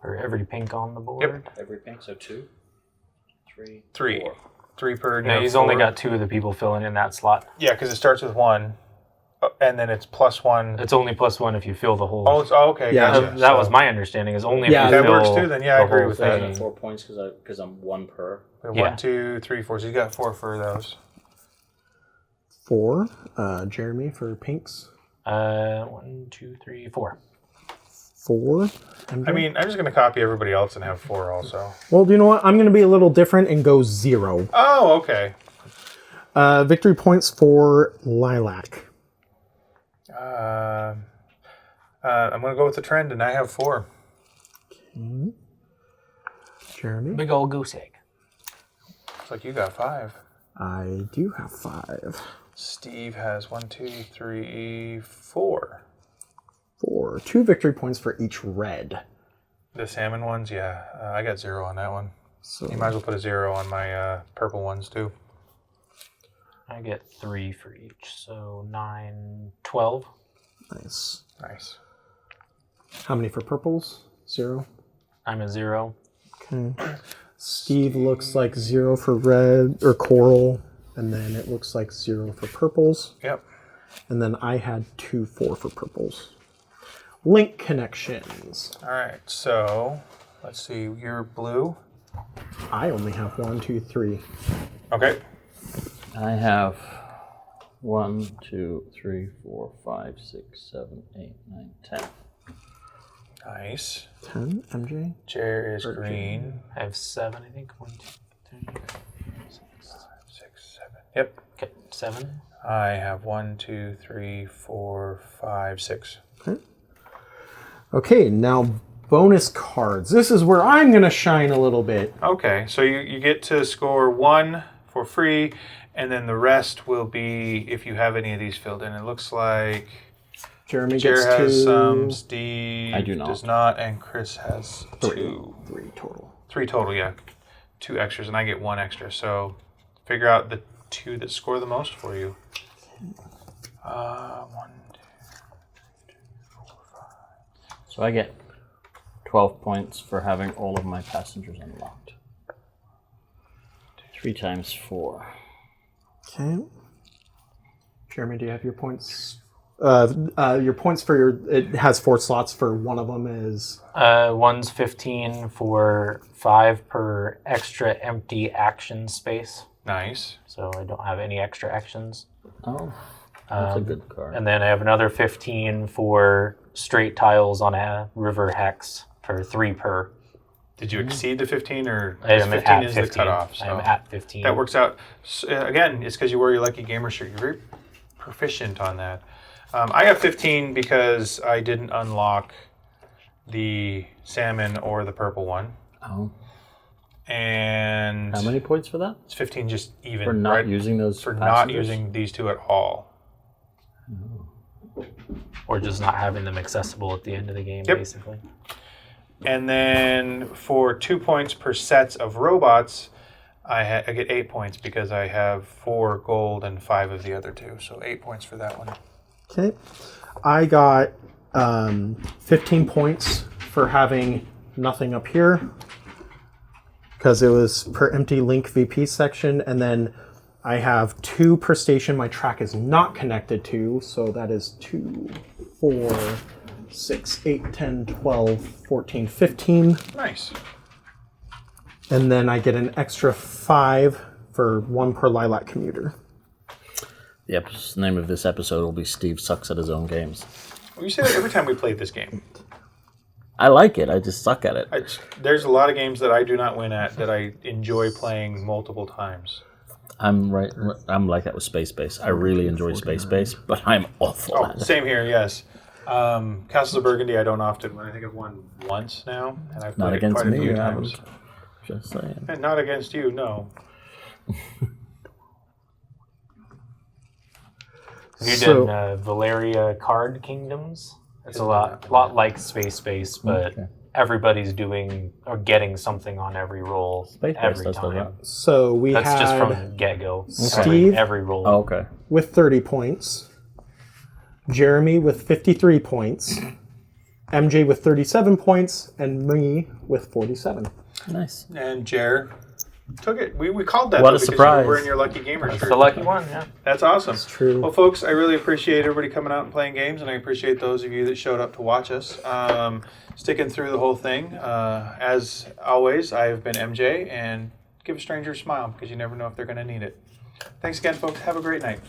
For every pink on the board. Every pink, so 2, 3, 3. 4. 3 per. and you No, have he's only 4. got 2 of the people filling in that slot. Yeah, because it starts with 1, and then it's +1. It's only +1 if you fill the whole. Oh, okay, Yeah. gotcha. that So was my understanding. Is only Yeah, if you that fill works too, then, yeah, I the agree whole with that. thing. 4 points because I'm 1 per. we have Yeah. 1, 2, 3, 4. So you got 4 for those. 4. Jeremy for pinks. 1, 2, 3, 4. 4. MJ. I mean, I'm just going to copy everybody else and have 4 also. well, do you know what? I'm going to be a little different and go 0. Oh, okay. Victory points for Lilac. I'm going to go with the trend, and I have 4. Jeremy. Big old goose egg. Looks like you got 5. I do have 5. Steve has 1, 2, 3, 4. 4. 2 victory points for each red. The salmon ones, yeah. I got 0 on that one. So You might as well put a 0 on my purple ones, too. I get 3 for each, so 9, 12. nice. Nice. How many for purples? 0. I'm a 0. Okay. Steve looks like 0 for red or coral, and then it looks like 0 for purples. Yep. And then I had 2 4 for purples. Link connections. All right, so let's see. You're blue. I only have 1, 2, 3. Okay. I have 1, 2, 3, 4, 5, 6, 7, 8, 9, 10. Nice. 10, MJ. Jer is Or green. I have 7, I think. 1, 2, 3, 6, 7. Yep. okay, 7. I have 1, 2, 3, 4, 5, 6. Okay, now bonus cards. This is where I'm going to shine a little bit. Okay, so you get to score 1 for free, and then the rest will be if you have any of these filled in. It looks like Jeremy Jer gets has 2. some, Steve I do not. does not, and Chris has 2. 3 total. 3 total, yeah. 2 extras, and I get 1 extra. So figure out the 2 that score the most for you. 1, 2, 3, 4, 5. So I get 12 points for having all of my passengers unlocked. 3 times 4. Okay. Jeremy, do you have your points? Your points for your... It has 4 slots for one of them is... One's 15 for 5 per extra empty action space. Nice. So I don't have any extra actions. Oh, that's a good card. And then I have another 15 for straight tiles on a river hex for 3 per. Did you exceed the 15, or I am 15 at is 15. the cutoff? So I am at 15. that works out. Again, it's because you wear your Lucky Gamer shirt. You're very proficient on that. I got 15 because I didn't unlock the salmon or the purple one. Oh. And How many points for that? it's 15 just even. For not right? using those For not passengers? using these 2 at all. Or just not having them accessible at the end of the game, Yep. basically. And then for 2 points per sets of robots, I get 8 points because I have 4 gold and 5 of the other 2. So 8 points for that one. Okay. I got 15 points for having nothing up here because it was per empty link VP section, and then I have 2 per station my track is not connected to, so that is 2, 4, 6, 8, 10, 12, 14, 15. Nice. And then I get an extra 5 for 1 per lilac commuter. The name of this episode will be Steve Sucks at His Own Games. Well, you say that every time we play this game. I like it, I just suck at it. There's a lot of games that I do not win at that I enjoy playing multiple times. I'm like that with Space Base. I really enjoy Space Base, but I'm awful at it. Same here, yes. Castles of Burgundy I don't often win. I think I've won once now, and I've Not played it against quite a me, few you times. haven't. Just saying. And not against you, no. Have you So- done Valeria Card Kingdoms? It's a lot like Space Base, but Okay. everybody's doing or getting something on every roll Space Base every does time. that. So we That's had just from get-go. Steve? Every roll. Oh, okay. with 30 points, Jeremy with 53 points, MJ with 37 points, and me with 47. Nice. And Jer took it. We called that What though, a because surprise. you were wearing your Lucky Gamer That's shirt. the lucky one, yeah. That's awesome. True. Well, folks, I really appreciate everybody coming out and playing games, and I appreciate those of you that showed up to watch us, sticking through the whole thing. As always, I have been MJ, and give a stranger a smile because you never know if they're going to need it. Thanks again, folks. Have a great night.